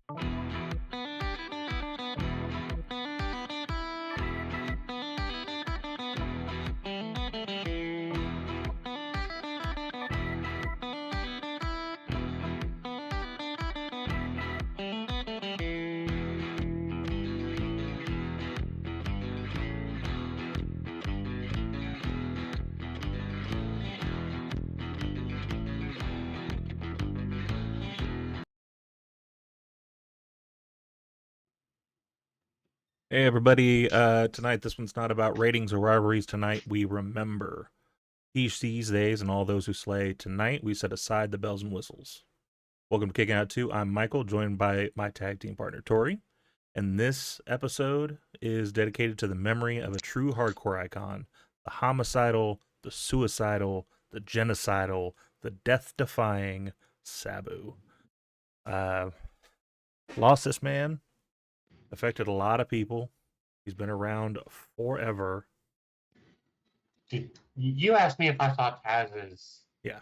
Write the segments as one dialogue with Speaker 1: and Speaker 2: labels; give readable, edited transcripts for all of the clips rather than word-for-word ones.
Speaker 1: Hey everybody, tonight this one's not about ratings or rivalries. Tonight we remember each these days and all those who slay. Tonight we set aside the bells and whistles. Welcome to Kicking Out 2. I'm Michael, joined by my tag team partner Tori. And this episode is dedicated to the memory of a true hardcore icon, the homicidal, the suicidal, the genocidal, the death-defying Sabu. Lost this man. Affected a lot of people. He's been around forever.
Speaker 2: You asked me if I saw Taz's.
Speaker 1: Yeah.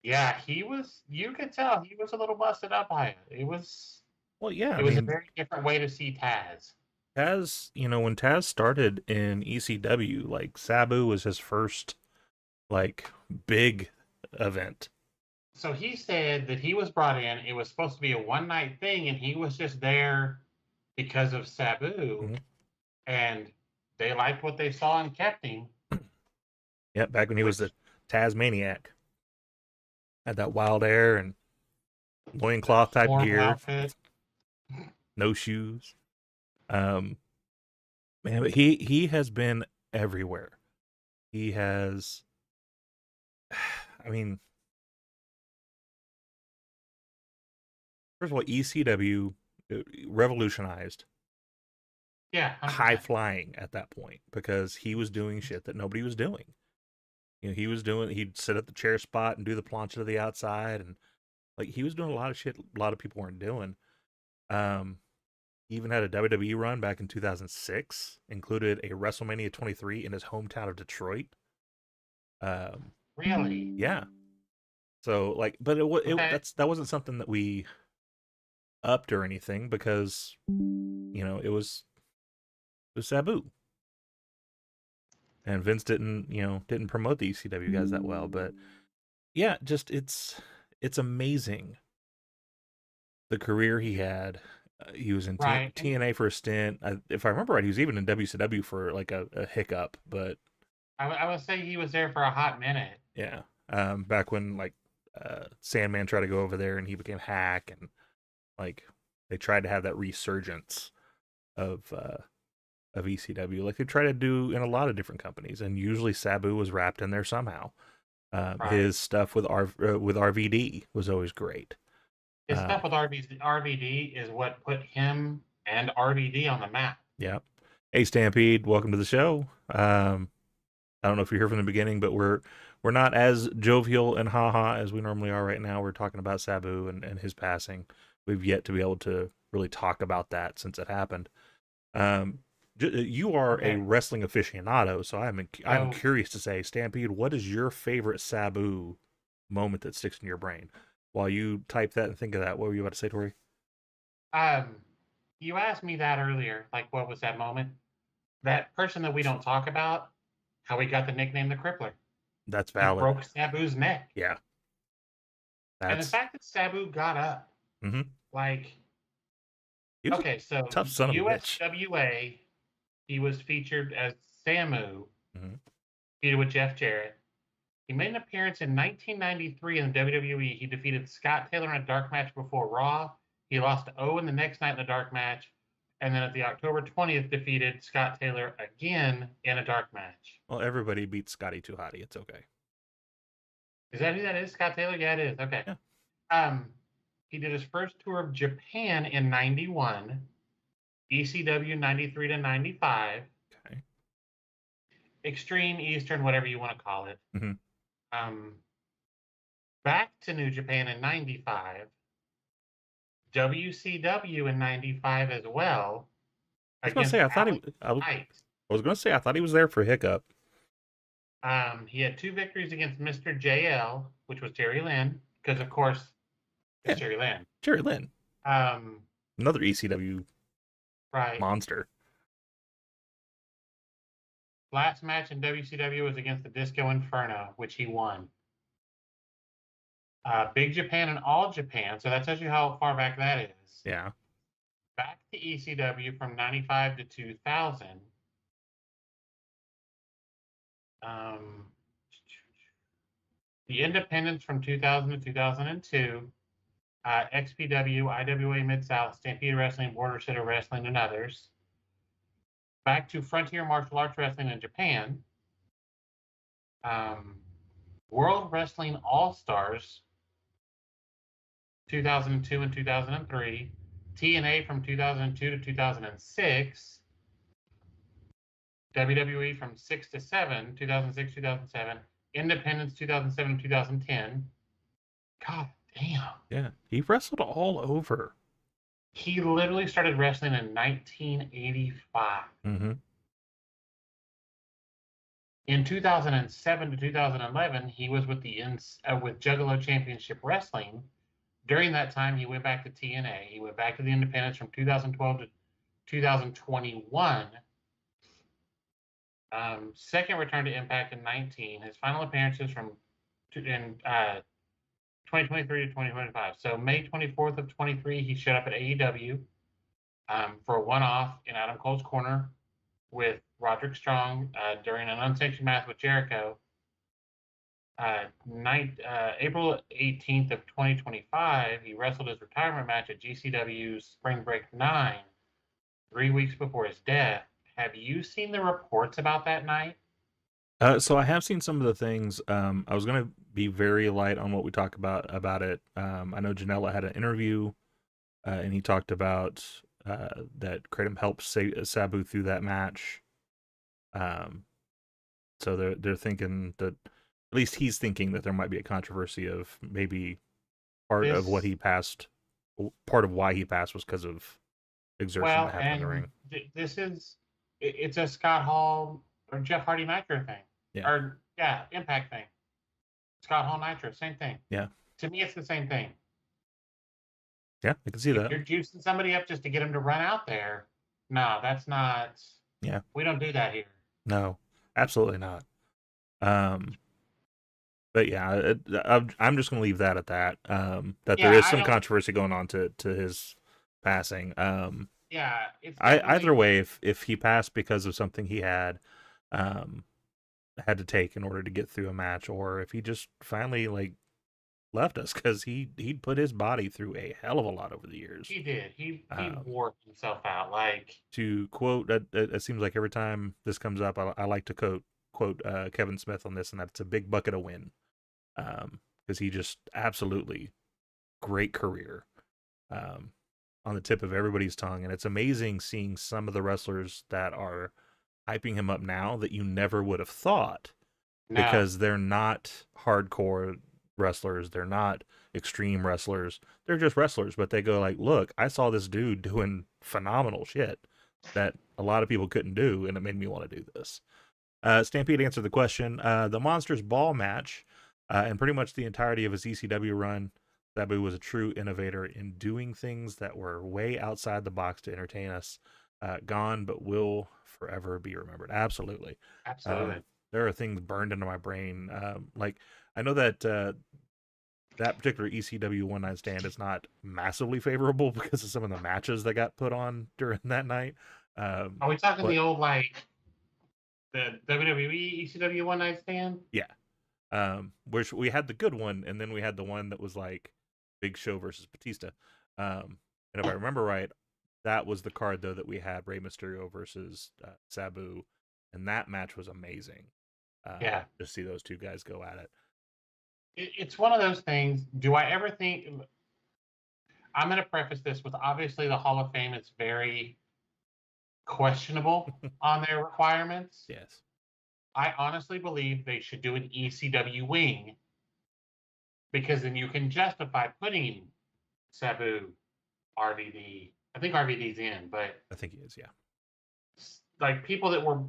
Speaker 2: Yeah, he was. You could tell he was a little busted up by it. It was.
Speaker 1: Well, yeah.
Speaker 2: It was a very different way to see Taz.
Speaker 1: Taz, when Taz started in ECW, like Sabu was his first, like, big event.
Speaker 2: So he said that he was brought in. It was supposed to be a one-night thing, and he was just there because of Sabu,
Speaker 1: Mm-hmm.
Speaker 2: and they liked what they saw and kept him.
Speaker 1: Yeah, back when he was the Tasmaniac. Had that wild hair and loincloth type gear.
Speaker 2: Outfit.
Speaker 1: No shoes. Man, but he has been everywhere. He has, I mean, first of all, ECW revolutionized high flying at that point because he was doing shit that nobody was doing. He'd sit at the chair spot and do the plancha to the outside, and like he was doing a lot of shit a lot of people weren't doing. He even had a WWE run back in 2006, included a WrestleMania 23 in his hometown of Detroit.
Speaker 2: Really?
Speaker 1: Yeah. So like, but that wasn't something that we upped or anything because it was Sabu. And Vince didn't promote the ECW guys that well, but yeah, just it's amazing the career he had. He was in TNA for a stint. If I remember right, he was even in WCW for like a hiccup, but
Speaker 2: I would say he was there for a hot minute.
Speaker 1: Yeah, back when like Sandman tried to go over there and he became Hack, and like they tried to have that resurgence of ECW, like they try to do in a lot of different companies, and usually Sabu was wrapped in there somehow. His stuff with RVD was always great.
Speaker 2: His stuff with RVD is what put him and RVD on the map.
Speaker 1: Yeah. Hey Stampede, welcome to the show. I don't know if you're here from the beginning, but we're not as jovial and haha as we normally are right now. We're talking about Sabu and his passing. We've yet to be able to really talk about that since it happened. You are a wrestling aficionado, so I'm curious to say, Stampede, what is your favorite Sabu moment that sticks in your brain? While you type that and think of that, what were you about to say, Tori?
Speaker 2: You asked me that earlier. Like, what was that moment? That person that we don't talk about, how he got the nickname the Crippler.
Speaker 1: That's valid.
Speaker 2: He broke Sabu's neck.
Speaker 1: Yeah.
Speaker 2: And the fact that Sabu got up, like, okay, so
Speaker 1: tough son of a bitch.
Speaker 2: USWA, he was featured as Samu, featured with Jeff Jarrett. He made an appearance in 1993 in the WWE. He defeated Scott Taylor in a dark match before Raw. He lost to Owen the next night in a dark match. And then at the October 20th, defeated Scott Taylor again in a dark match.
Speaker 1: Well, everybody beats Scotty Too Hotty. It's okay.
Speaker 2: Is that who that is? Scott Taylor? Yeah, it is. Okay.
Speaker 1: Yeah.
Speaker 2: He did his first tour of Japan in 91. ECW 93 to 95.
Speaker 1: Okay.
Speaker 2: Extreme Eastern, whatever you want to call it. Back to New Japan in 95. WCW in 95 as well.
Speaker 1: I was going to say, I thought he was there for Hiccup.
Speaker 2: He had 2 victories against Mr. JL, which was Jerry Lynn, because of course it's Jerry Lynn.
Speaker 1: Jerry Lynn. Another ECW
Speaker 2: Right.
Speaker 1: monster.
Speaker 2: Last match in WCW was against the Disco Inferno, which he won. Big Japan and All Japan, so that tells you how far back that is.
Speaker 1: Yeah.
Speaker 2: Back to ECW from 95 to 2000. The Independents from 2000 to 2002. XPW, IWA Mid-South, Stampede Wrestling, Border City Wrestling, and others. Back to Frontier Martial Arts Wrestling in Japan. World Wrestling All-Stars, 2002 and 2003. TNA from 2002 to 2006. WWE from 6 to 7, 2006, 2007. Independence 2007, 2010. God damn.
Speaker 1: Yeah. He wrestled all over.
Speaker 2: He literally started wrestling in 1985.
Speaker 1: Mm-hmm.
Speaker 2: In 2007 to 2011, he was with with Juggalo Championship Wrestling. During that time, he went back to TNA. He went back to the Independents from 2012 to 2021. Second return to Impact in 19. His final appearances from 2023 to 2025. So May 24th of 23, he showed up at AEW for a one-off in Adam Cole's corner with Roderick Strong during an unsanctioned match with Jericho. April 18th of 2025, he wrestled his retirement match at GCW's Spring Break 9, 3 weeks before his death. Have you seen the reports about that night?
Speaker 1: So I have seen some of the things. I was gonna be very light on what we talk about it. I know Janela had an interview, and he talked about that Kratom helped Sabu through that match. So they're thinking that, at least he's thinking that there might be a controversy of maybe part of what he passed, part of why he passed was because of exertion that happened in the ring.
Speaker 2: It's a Scott Hall or Jeff Hardy Nitro thing.
Speaker 1: Yeah.
Speaker 2: Or Impact thing. Scott Hall Nitro, same thing.
Speaker 1: Yeah.
Speaker 2: To me, it's the same thing.
Speaker 1: Yeah, I can see that.
Speaker 2: If you're juicing somebody up just to get them to run out there, no, that's not.
Speaker 1: Yeah.
Speaker 2: We don't do that here.
Speaker 1: No, absolutely not. But yeah, I'm just going to leave that at that. That there is some controversy going on to his passing.
Speaker 2: Yeah, it's
Speaker 1: either way, if he passed because of something he had to take in order to get through a match, or if he just finally left us, because he'd put his body through a hell of a lot over the years.
Speaker 2: He did. He wore himself out.
Speaker 1: To quote, it seems like every time this comes up, I like to quote Kevin Smith on this, and that's a big bucket of win, because he just absolutely great career on the tip of everybody's tongue. And it's amazing seeing some of the wrestlers that are hyping him up now that you never would have thought, because they're not hardcore wrestlers, they're not extreme wrestlers, they're just wrestlers, but they go look, I saw this dude doing phenomenal shit that a lot of people couldn't do, and it made me want to do this. Stampede answered the question. The Monsters Ball match, and pretty much the entirety of his ECW run, Sabu was a true innovator in doing things that were way outside the box to entertain us. Gone, but will forever be remembered. Absolutely. There are things burned into my brain. I know that that particular ECW one night stand is not massively favorable because of some of the matches that got put on during that night.
Speaker 2: Are we talking the old the WWE ECW one night stand?
Speaker 1: Yeah. Which we had the good one, and then we had the one that was Big Show versus Batista. And if I remember right, that was the card though that we had Rey Mysterio versus Sabu, and that match was amazing. To see those two guys go at it.
Speaker 2: It's one of those things. Do I ever think? I'm going to preface this with, obviously the Hall of Fame is very questionable on their requirements.
Speaker 1: Yes. I
Speaker 2: honestly believe they should do an ECW wing, because then you can justify putting Sabu, RVD. I think RVD's in, but
Speaker 1: I think he is, yeah.
Speaker 2: People that were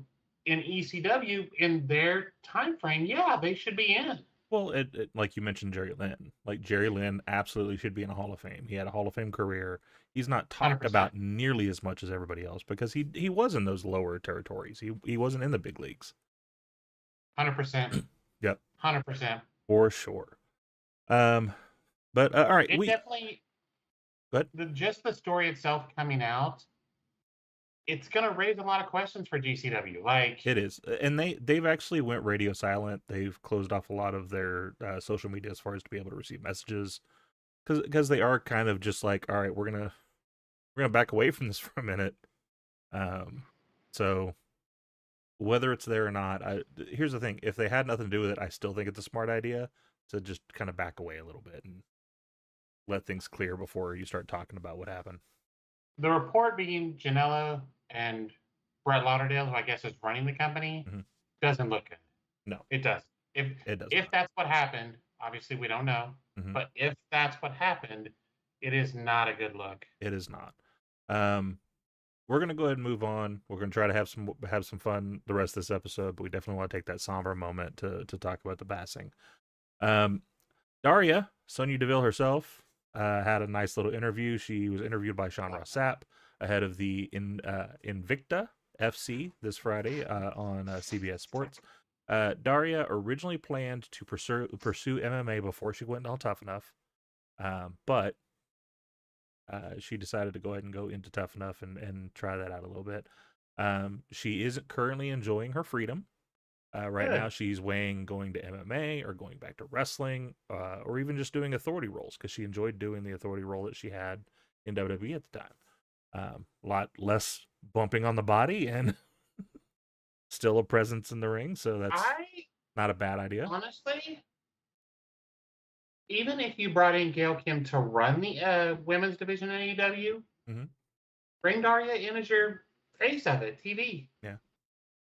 Speaker 2: in ECW in their time frame, they should be in.
Speaker 1: Well, like you mentioned, Jerry Lynn. Like Jerry Lynn absolutely should be in a Hall of Fame. He had a Hall of Fame career. He's not talked
Speaker 2: 100%.
Speaker 1: about nearly as much as everybody else because he was in those lower territories. He wasn't in the big leagues.
Speaker 2: 100%.
Speaker 1: Yep,
Speaker 2: 100%.
Speaker 1: for sure. Um, but all right,
Speaker 2: It definitely,
Speaker 1: but
Speaker 2: just the story itself coming out, it's going to raise a lot of questions for GCW. Like,
Speaker 1: it is, and they've actually went radio silent. They've closed off a lot of their social media as far as to be able to receive messages because they are kind of just like, all right, we're gonna back away from this for a minute. So whether it's there or not, here's the thing: if they had nothing to do with it, I still think it's a smart idea to just kind of back away a little bit and let things clear before you start talking about what happened.
Speaker 2: the report being Janela and Brett Lauderdale, who I guess is running the company,
Speaker 1: Mm-hmm.
Speaker 2: doesn't look good.
Speaker 1: No,
Speaker 2: it doesn't.
Speaker 1: it does
Speaker 2: If
Speaker 1: not.
Speaker 2: that's what happened, obviously we don't know,
Speaker 1: Mm-hmm.
Speaker 2: but if that's what happened, it is not a good look.
Speaker 1: It is not. We're gonna go ahead and move on. We're gonna try to have some fun the rest of this episode, but we definitely want to take that somber moment to talk about the passing. Um, Daria, Sonya Deville herself, had a nice little interview. She was interviewed by Sean Ross Sapp ahead of the Invicta FC this Friday on CBS Sports. Daria originally planned to pursue MMA before she went all Tough Enough, but she decided to go ahead and go into Tough Enough and try that out a little bit. She isn't currently enjoying her freedom. Right now, she's weighing going to MMA or going back to wrestling, or even just doing authority roles because she enjoyed doing the authority role that she had in WWE at the time. A lot less bumping on the body and still a presence in the ring, so that's not a bad idea.
Speaker 2: Honestly, even if you brought in Gail Kim to run the women's division in AEW,
Speaker 1: mm-hmm.
Speaker 2: bring Daria in as your face of it, TV.
Speaker 1: Yeah,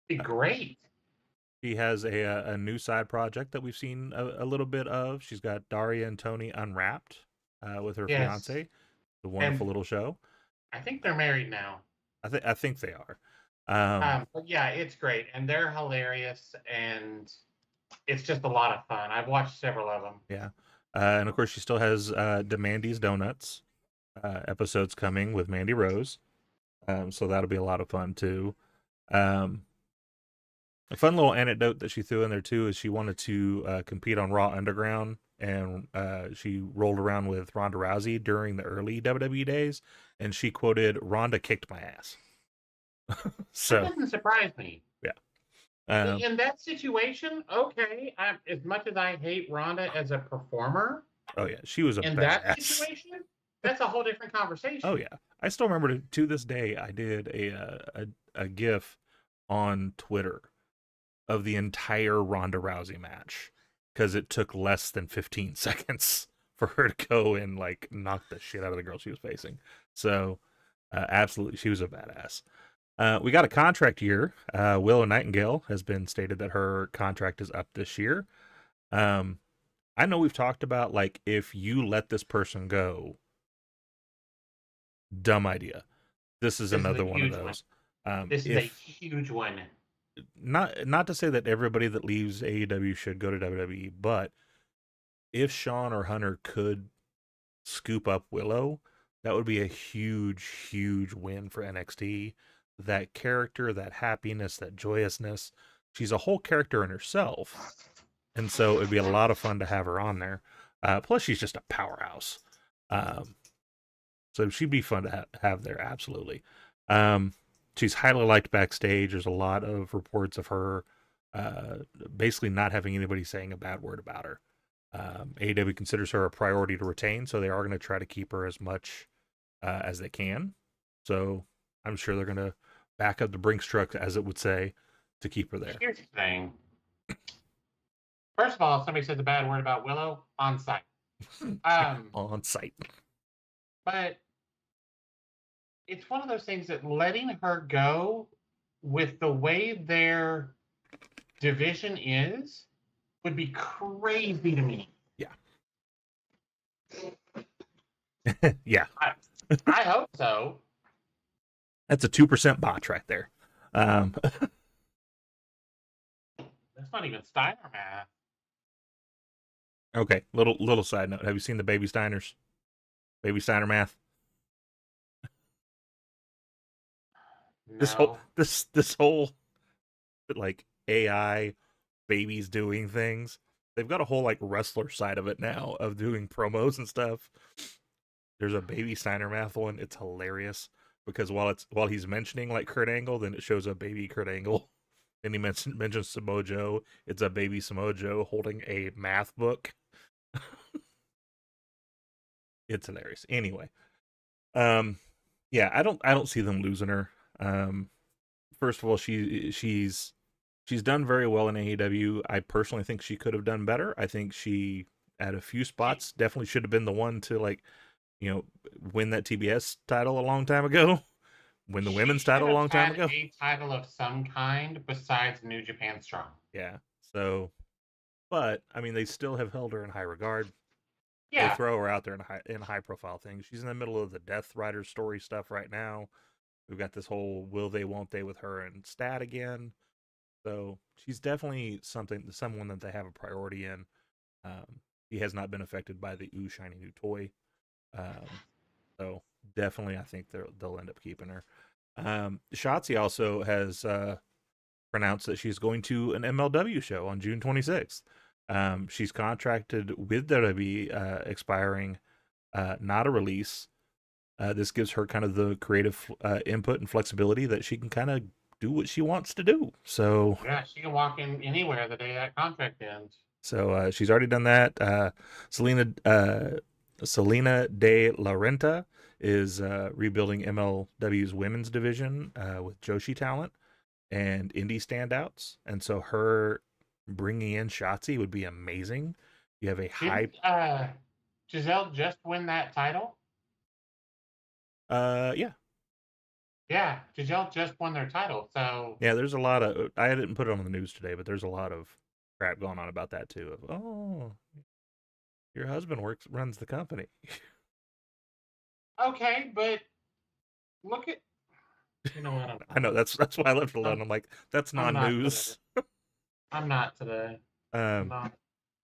Speaker 2: be great.
Speaker 1: She has a new side project that we've seen a little bit of. She's got Daria and Tony Unwrapped with her fiance. The wonderful little show.
Speaker 2: I think they're married now.
Speaker 1: I think they are.
Speaker 2: But yeah, it's great, and they're hilarious, and it's just a lot of fun. I've watched several of them.
Speaker 1: Yeah, and of course she still has Demandy's Donuts episodes coming with Mandy Rose, so that'll be a lot of fun too. A fun little anecdote that she threw in there too is she wanted to compete on Raw Underground, and she rolled around with Ronda Rousey during the early WWE days, and she quoted, "Ronda kicked my ass." So
Speaker 2: that doesn't surprise me.
Speaker 1: Yeah.
Speaker 2: In that situation, okay. As much as I hate Ronda as a performer,
Speaker 1: oh yeah, she was
Speaker 2: in
Speaker 1: badass.
Speaker 2: That situation, that's a whole different conversation.
Speaker 1: Oh yeah, I still remember to this day. I did a GIF on Twitter of the entire Ronda Rousey match because it took less than 15 seconds for her to go and like knock the shit out of the girl she was facing. So absolutely, she was a badass. We got a contract year. Willow Nightingale has been stated that her contract is up this year. I know we've talked about like if you let this person go, dumb idea. This is another one of those.
Speaker 2: This is a huge one.
Speaker 1: Not to say that everybody that leaves AEW should go to WWE, but if Sean or Hunter could scoop up Willow, that would be a huge, huge win for NXT. That character, that happiness, that joyousness. She's a whole character in herself. And so it'd be a lot of fun to have her on there. Plus, she's just a powerhouse. So she'd be fun to have there, absolutely. She's highly liked backstage. There's a lot of reports of her basically not having anybody saying a bad word about her. AEW considers her a priority to retain, so they are going to try to keep her as much as they can. So I'm sure they're going to back up the Brinks truck, as it would say, to keep her there.
Speaker 2: Here's the thing. First of all, if somebody says a bad word about Willow, on site.
Speaker 1: On site.
Speaker 2: But it's one of those things that letting her go with the way their division is would be crazy to me.
Speaker 1: Yeah. Yeah.
Speaker 2: I hope so.
Speaker 1: That's a 2% botch right there.
Speaker 2: That's not even Steiner math.
Speaker 1: Okay, little side note. Have you seen the Baby Steiners? Baby Steiner math. This whole
Speaker 2: No.
Speaker 1: this whole like AI babies doing things. They've got a whole like wrestler side of it now of doing promos and stuff. There's a Baby Steiner math one. It's hilarious because while he's mentioning like Kurt Angle, then it shows a baby Kurt Angle. And he mentions Samoa Joe. It's a baby Samoa Joe holding a math book. It's hilarious. Anyway, yeah, I don't see them losing her. First of all, she's done very well in AEW. I personally think she could have done better. I think she at a few spots definitely should have been the one to like, win that TBS title a long time ago. Win the women's title a long time ago.
Speaker 2: A title of some kind besides New Japan Strong.
Speaker 1: Yeah. So, but I mean, they still have held her in high regard.
Speaker 2: Yeah.
Speaker 1: They throw her out there in high profile things. She's in the middle of the Death Rider story stuff right now. We've got this whole will they won't they with her and Stat again. So she's definitely someone that they have a priority in. He has not been affected by the ooh shiny new toy. So definitely, I think they'll end up keeping her. Shotzi also has pronounced that she's going to an MLW show on June 26th. She's contracted with WWE, expiring, not a release. This gives her kind of the creative input and flexibility that she can kind of do what she wants to do. So
Speaker 2: yeah, she can walk in anywhere the day that contract ends.
Speaker 1: So she's already done that. Selena De La Renta is rebuilding MLW's women's division with Joshi talent and indie standouts, and so her bringing in Shotzi would be amazing. You have a
Speaker 2: Didn't Giselle just win that title?
Speaker 1: Yeah.
Speaker 2: Yeah, Giselle just won their title. So
Speaker 1: Yeah, there's a lot of I didn't put it on the news today, but there's a lot of crap going on about that too. Of your husband runs the company.
Speaker 2: okay, but look at you know what
Speaker 1: I know that's why I left it alone. I'm like, that's
Speaker 2: I'm not
Speaker 1: non-news.
Speaker 2: today. I'm not today. I'm not.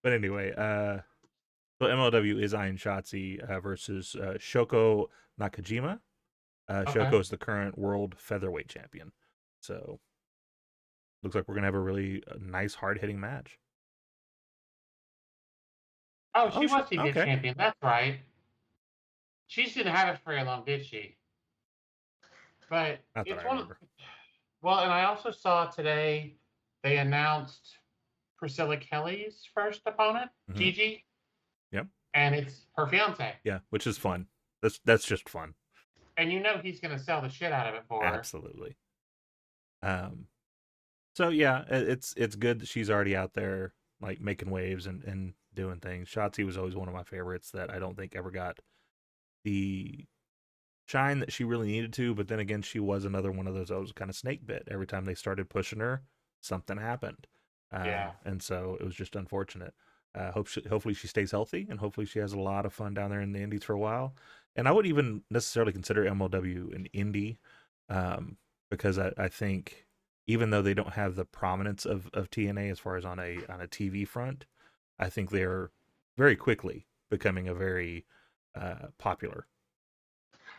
Speaker 1: But anyway, so MLW is eyeing Shotzi versus Shoko Nakajima.
Speaker 2: Okay.
Speaker 1: Shoko is the current world featherweight champion. So looks like we're gonna have a really nice, hard-hitting match.
Speaker 2: Oh, she was TBS
Speaker 1: okay.
Speaker 2: champion. That's right. She didn't have it for very long, did she? But
Speaker 1: Not that
Speaker 2: it's
Speaker 1: I remember.
Speaker 2: Well, and I also saw today they announced Priscilla Kelly's first opponent, Gigi.
Speaker 1: Yep.
Speaker 2: And it's her fiance.
Speaker 1: Yeah, which is fun. That's just fun.
Speaker 2: And he's gonna sell the shit out of it for
Speaker 1: her. Absolutely. So yeah, it's good that she's already out there like making waves and doing things. Shotzi was always one of my favorites that I don't think ever got the shine that she really needed to, but then again, she was another one of those I was kind of snake bit. Every time they started pushing her, something happened. And so it was just unfortunate. Hopefully she stays healthy, and hopefully she has a lot of fun down there in the indies for a while. And I would even necessarily consider MLW an indie, because I think even though they don't have the prominence of TNA as far as on a TV front, I think they're very quickly becoming a very popular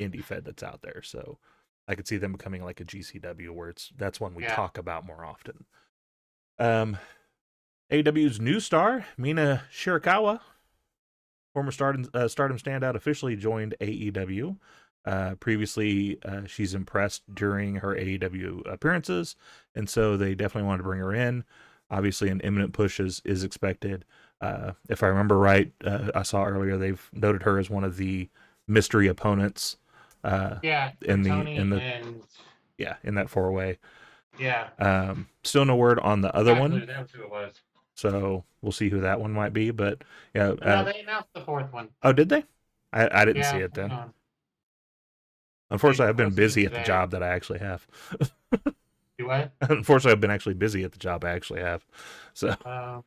Speaker 1: indie fed that's out there. So I could see them becoming like a GCW, where that's one we talk about more often. AEW's new star, Mina Shirakawa, former Stardom standout, officially joined AEW. Previously, she's impressed during her AEW appearances, and so they definitely wanted to bring her in. Obviously, an imminent push is expected. If I remember right, I saw earlier they've noted her as one of the mystery opponents. In that 4-way.
Speaker 2: Yeah.
Speaker 1: Still no word on the other one.
Speaker 2: That was who it was.
Speaker 1: So we'll see who that one might be. But yeah.
Speaker 2: No, they announced the fourth one.
Speaker 1: Oh, did they? I didn't see it then. Unfortunately, I've been busy at the job that I actually have.
Speaker 2: You what?
Speaker 1: Unfortunately, I've been actually busy at the job I actually have. So I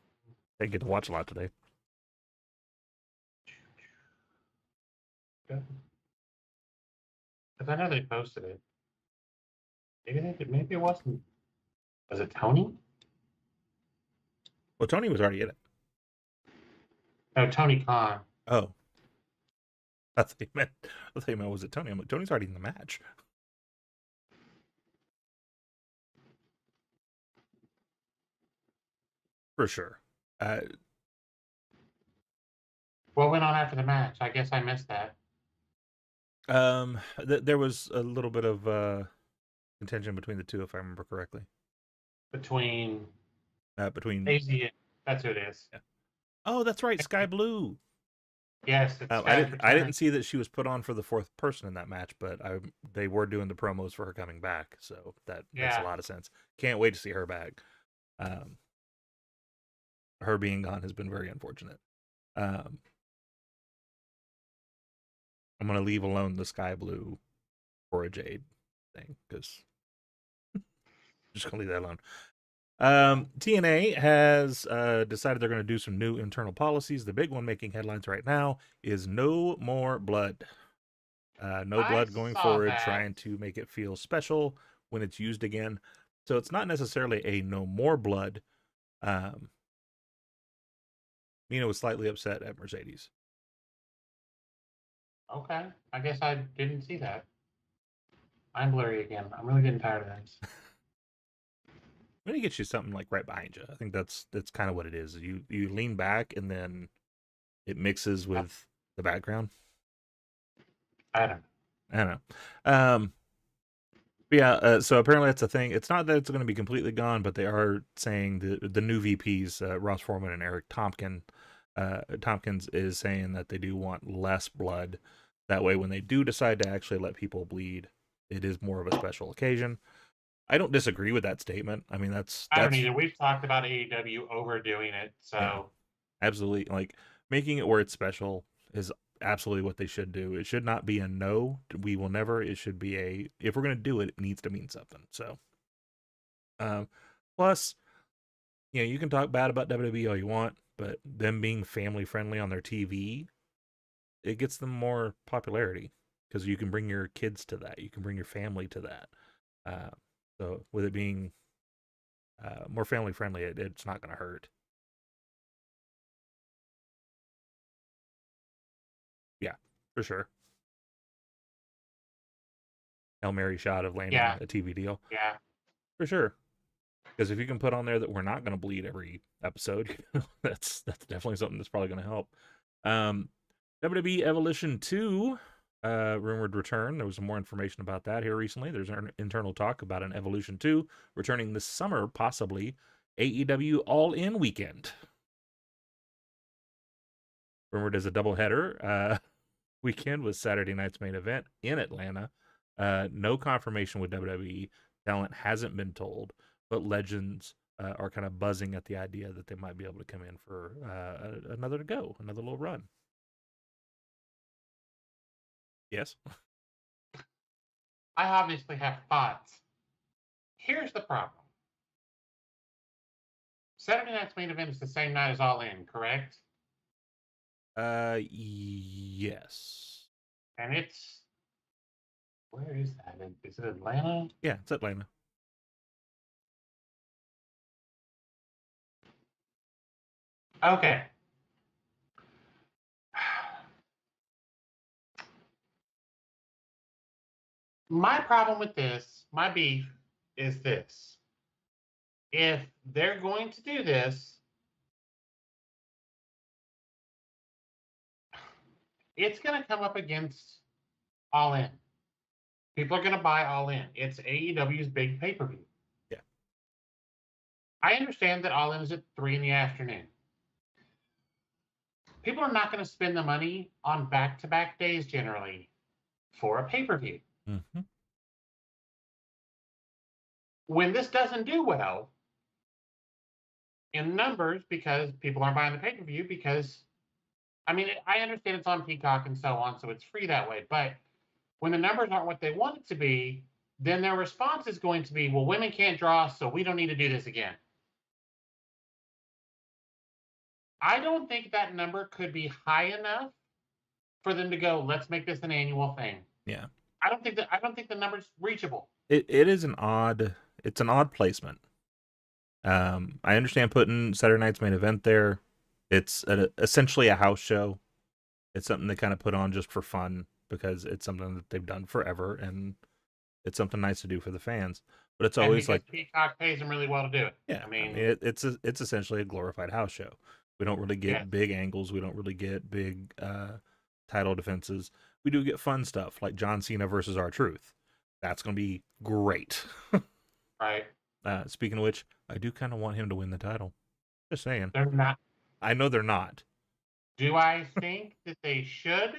Speaker 1: didn't get to watch a lot today.
Speaker 2: Because I know they posted it. Maybe it wasn't. Was it Tony?
Speaker 1: Well, Tony was already in it.
Speaker 2: No, Tony Khan.
Speaker 1: Oh. I thought you meant, was it Tony? I'm like, Tony's already in the match. For sure.
Speaker 2: What went on after the match? I guess I missed that.
Speaker 1: There was a little bit of contention between the two, if I remember correctly.
Speaker 2: Between
Speaker 1: Daisy,
Speaker 2: that's who it is.
Speaker 1: Yeah. Oh, that's right, Sky Blue.
Speaker 2: Yes, it's
Speaker 1: I didn't see that she was put on for the fourth person in that match, but they were doing the promos for her coming back, so that makes a lot of sense. Can't wait to see her back. Her being gone has been very unfortunate. I'm gonna leave alone the Sky Blue or a Jade thing because just gonna leave that alone. TNA has decided they're going to do some new internal policies. The big one making headlines right now is no more blood. No blood going forward, trying to make it feel special when it's used again. So it's not necessarily a no more blood. Mina was slightly upset at Mercedes.
Speaker 2: Okay. I guess I didn't see that. I'm blurry again. I'm really getting tired of this.
Speaker 1: I'm gonna get you something like right behind you. I think that's kind of what it is. You lean back and then it mixes with the background.
Speaker 2: I don't
Speaker 1: know. Yeah, so apparently that's a thing. It's not that it's going to be completely gone, but they are saying the new VPs, Ross Foreman and Eric Tompkins is saying that they do want less blood. That way, when they do decide to actually let people bleed, it is more of a special occasion. I don't disagree with that statement. I mean,
Speaker 2: I don't either. We've talked about AEW overdoing it, so
Speaker 1: yeah, absolutely, like making it where it's special is absolutely what they should do. It should not be a no, we will never. It should be a, if we're going to do it, it needs to mean something. So, plus, you can talk bad about WWE all you want, but them being family friendly on their TV, it gets them more popularity because you can bring your kids to that, you can bring your family to that. So with it being more family friendly, it's not going to hurt. Yeah, for sure. Hail Mary shot of landing a TV deal.
Speaker 2: Yeah,
Speaker 1: for sure. Because if you can put on there that we're not going to bleed every episode, that's definitely something that's probably going to help. WWE Evolution 2 rumored return. There was some more information about that here recently. There's an internal talk about an Evolution 2 returning this summer, possibly AEW All In weekend. Rumored as a doubleheader weekend with Saturday night's main event in Atlanta. No confirmation with WWE. Talent hasn't been told, but legends are kind of buzzing at the idea that they might be able to come in for another little run. Yes?
Speaker 2: I obviously have thoughts. Here's the problem. Saturday night's main event is the same night as All In, correct?
Speaker 1: Yes.
Speaker 2: And it's, where is that? Is it Atlanta?
Speaker 1: Yeah, it's Atlanta.
Speaker 2: Okay. My problem with this, my beef, is this. If they're going to do this, it's going to come up against All In. People are going to buy All In. It's AEW's big pay-per-view.
Speaker 1: Yeah.
Speaker 2: I understand that All In is at 3 p.m. People are not going to spend the money on back-to-back days generally for a pay-per-view.
Speaker 1: Mm-hmm.
Speaker 2: When this doesn't do well in numbers because people aren't buying the pay-per-view because, I mean, I understand it's on Peacock and so on, so it's free that way. But when the numbers aren't what they want it to be, then their response is going to be, well, women can't draw, so we don't need to do this again. I don't think that number could be high enough for them to go, let's make this an annual thing.
Speaker 1: Yeah.
Speaker 2: I don't think the number's reachable.
Speaker 1: It is an odd placement. I understand putting Saturday night's main event there. It's essentially a house show. It's something they kind of put on just for fun because it's something that they've done forever, and it's something nice to do for the fans. But it's
Speaker 2: And
Speaker 1: always
Speaker 2: because
Speaker 1: like,
Speaker 2: Peacock pays them really well to do it.
Speaker 1: yeah,
Speaker 2: I
Speaker 1: I mean,
Speaker 2: mean,
Speaker 1: it's essentially a glorified house show. We don't really
Speaker 2: yes.
Speaker 1: get big angles. We don't really get big title defenses. We do get fun stuff like John Cena versus R-Truth. That's going to be great.
Speaker 2: Right.
Speaker 1: Speaking of which, I do kind of want him to win the title. Just saying.
Speaker 2: They're not.
Speaker 1: I know they're not.
Speaker 2: Do I think that they should?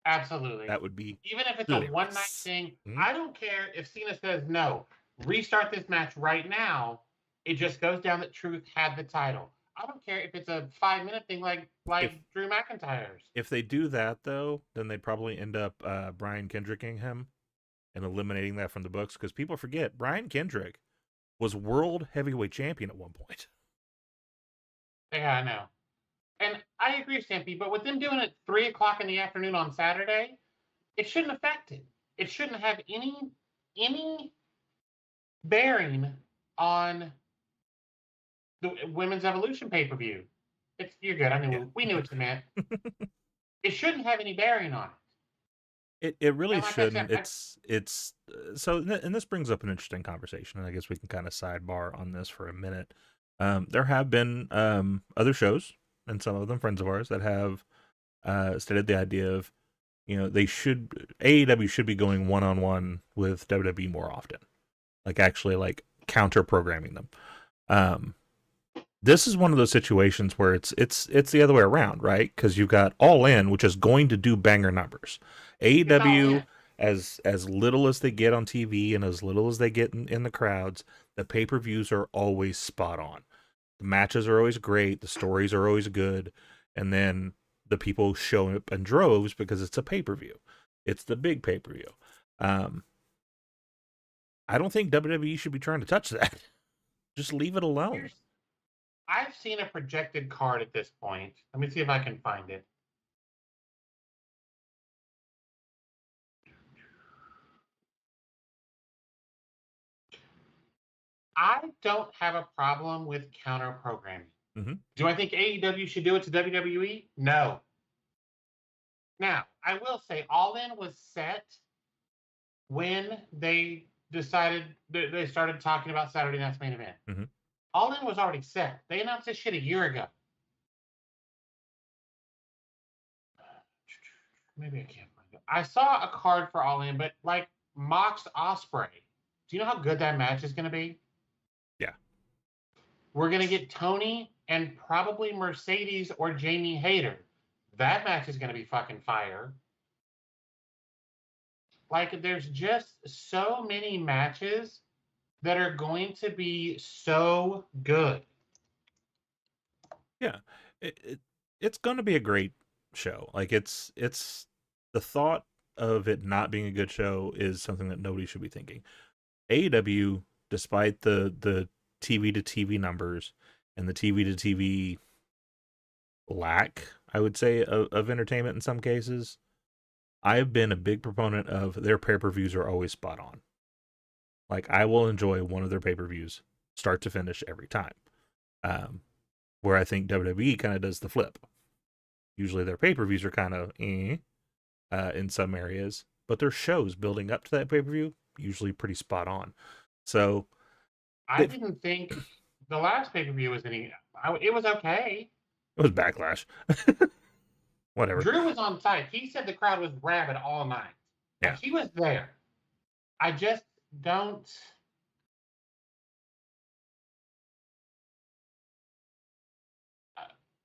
Speaker 2: Absolutely.
Speaker 1: That would be
Speaker 2: Even if it's a one night
Speaker 1: hilarious.
Speaker 2: thing,
Speaker 1: Mm-hmm.
Speaker 2: I don't care if Cena says no. Restart this match right now. It just goes down that Truth had the title. I don't care if it's a 5 minute thing like
Speaker 1: If
Speaker 2: Drew McIntyre's.
Speaker 1: if they do that though, then they'd probably end up Brian Kendricking him and eliminating that from the books because people forget Brian Kendrick was world heavyweight champion at one point.
Speaker 2: Yeah, I know. And I agree, Stampede, but with them doing it 3 o'clock in the afternoon on Saturday, it shouldn't affect it. It shouldn't have any bearing on the Women's Evolution pay-per-view. You're good. We knew what you meant. It shouldn't have any bearing on it.
Speaker 1: It really
Speaker 2: And like I
Speaker 1: shouldn't.
Speaker 2: said,
Speaker 1: It's so, and this brings up an interesting conversation, and I guess we can kind of sidebar on this for a minute. There have been other shows, and some of them friends of ours, that have stated the idea of, AEW should be going one-on-one with WWE more often, like actually like counter programming them. This is one of those situations where it's the other way around, right? Because you've got All In, which is going to do banger numbers. AEW, as little as they get on TV and as little as they get in the crowds, the pay-per-views are always spot on. The matches are always great, the stories are always good, and then the people show up in droves because it's a pay-per-view. It's the big pay-per-view. I don't think WWE should be trying to touch that. Just leave it alone.
Speaker 2: I've seen a projected card at this point. Let me see if I can find it. I don't have a problem with counter programming.
Speaker 1: Mm-hmm.
Speaker 2: Do I think AEW should do it to WWE? No. Now, I will say All In was set when they decided they started talking about Saturday Night's Main Event.
Speaker 1: Mm-hmm.
Speaker 2: All In was already set. They announced this shit a year ago. Maybe I can't find it. I saw a card for All In, but like Mox Osprey. Do you know how good that match is going to be?
Speaker 1: Yeah.
Speaker 2: We're going to get Tony and probably Mercedes or Jamie Hayter. That match is going to be fucking fire. Like, there's just so many matches that are going to be so good.
Speaker 1: Yeah. It's going to be a great show. Like, it's the thought of it not being a good show is something that nobody should be thinking. AEW, despite the TV to TV numbers and the TV to TV lack, I would say, of entertainment in some cases, I've been a big proponent of their pay-per-views are always spot on. Like, I will enjoy one of their pay-per-views start to finish every time. Where I think WWE kind of does the flip. Usually their pay-per-views are kind of in some areas, but their shows building up to that pay-per-view usually pretty spot on. So
Speaker 2: I didn't think the last pay-per-view was any. It was okay.
Speaker 1: It was Backlash. Whatever.
Speaker 2: Drew was on site. He said the crowd was rabid all night.
Speaker 1: Yeah.
Speaker 2: Like, he was there. I just don't.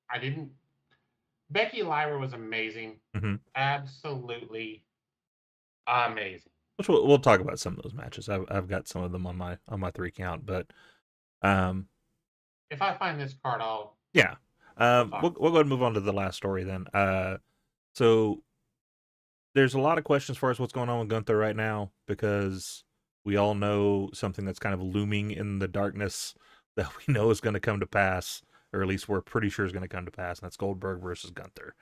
Speaker 2: I didn't. Becky Lyra was amazing.
Speaker 1: Mm-hmm.
Speaker 2: Absolutely amazing.
Speaker 1: Which we'll talk about some of those matches. I've got some of them on my 3 count, but
Speaker 2: if I find this card, I'll
Speaker 1: we'll go ahead and move on to the last story then. So there's a lot of questions for us what's going on with Gunther right now, because we all know something that's kind of looming in the darkness that we know is going to come to pass, or at least we're pretty sure is going to come to pass, and that's Goldberg versus Gunther.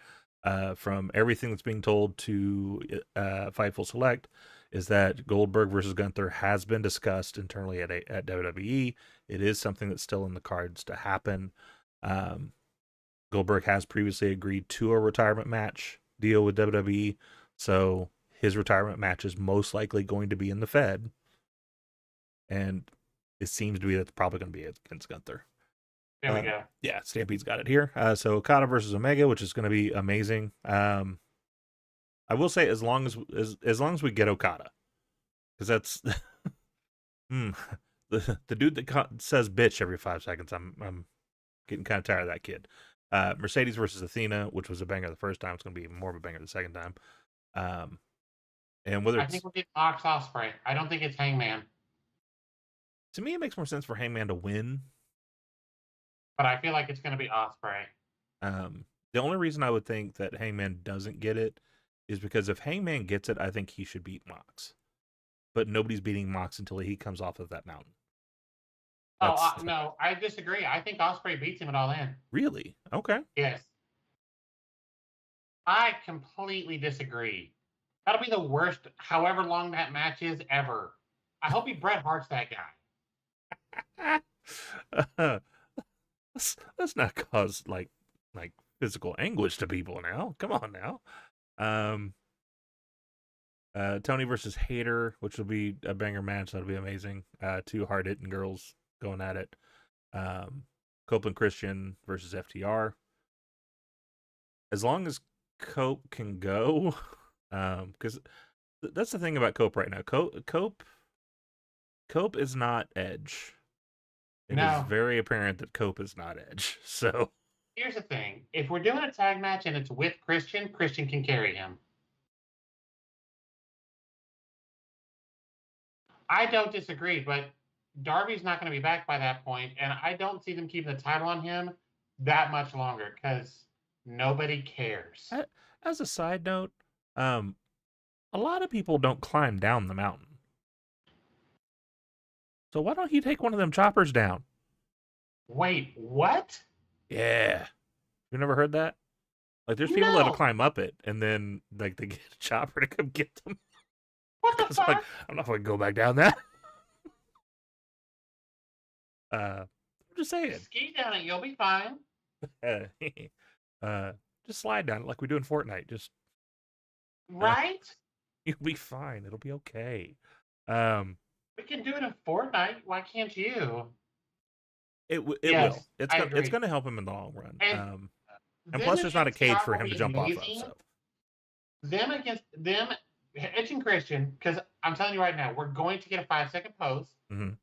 Speaker 1: From everything that's being told to Fightful Select, is that Goldberg versus Gunther has been discussed internally at WWE. It is something that's still in the cards to happen. Goldberg has previously agreed to a retirement match deal with WWE, so his retirement match is most likely going to be in the Fed, and it seems to be that's probably going to be against Gunther.
Speaker 2: There we go.
Speaker 1: Yeah, Stampede's got it here. So Okada versus Omega, which is going to be amazing. I will say as long as we get Okada, because that's the dude that says bitch every 5 seconds. I'm getting kind of tired of that kid. Mercedes versus Athena, which was a banger the first time, it's going to be more of a banger the second time. And whether
Speaker 2: I think we'll get Mox Ospreay. I don't think it's Hangman.
Speaker 1: To me, it makes more sense for Hangman to win.
Speaker 2: But I feel like it's going to be Ospreay.
Speaker 1: The only reason I would think that Hangman doesn't get it is because if Hangman gets it, I think he should beat Mox. But nobody's beating Mox until he comes off of that mountain.
Speaker 2: No, I disagree. I think Ospreay beats him at All In.
Speaker 1: Really? Okay.
Speaker 2: Yes. I completely disagree. That'll be the worst, however long that match is ever. I hope he Bret Hart's that
Speaker 1: guy. Let's not cause like physical anguish to people now. Come on now. Tony versus Hayter, which will be a banger match. That'll be amazing. Two hard-hitting girls going at it. Copeland Christian versus FTR. As long as Cope can go, because that's the thing about Cope right now. Cope is not Edge. It is very apparent that Cope is not Edge. So
Speaker 2: here's the thing: if we're doing a tag match and it's with Christian, Christian can carry him. I don't disagree, but Darby's not going to be back by that point, and I don't see them keeping the title on him that much longer because nobody cares.
Speaker 1: As a side note, a lot of people don't climb down the mountain. So why don't you take one of them choppers down?
Speaker 2: Wait, what?
Speaker 1: Yeah. You never heard that? Like, there's people that'll climb up it, and then like they get a chopper to come get them.
Speaker 2: What the fuck?
Speaker 1: Like, I don't know if I can go back down that. I'm just saying.
Speaker 2: Ski down it, you'll be fine.
Speaker 1: Just slide down it like we do in Fortnite. Just
Speaker 2: right.
Speaker 1: You'll be fine. It'll be okay.
Speaker 2: We can do it in Fortnite. Why can't you?
Speaker 1: It will. It's going to help him in the long run. And plus, there's not a cage for him to jump off of. So.
Speaker 2: Them against them, Edge and Christian, because I'm telling you right now, we're going to get a 5-second post.
Speaker 1: Mm-hmm.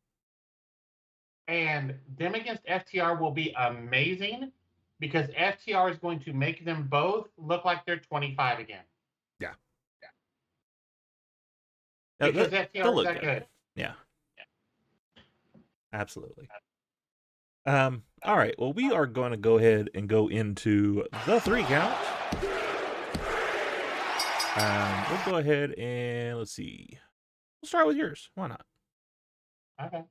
Speaker 2: And them against FTR will be amazing because FTR is going to make them both look like they're 25 again.
Speaker 1: Yeah.
Speaker 2: Because FTR is that good.
Speaker 1: Yeah. Absolutely. All right. Well, we are going to go ahead and go into the 3 count. We'll go ahead and let's see. We'll start with yours. Why not?
Speaker 2: Okay.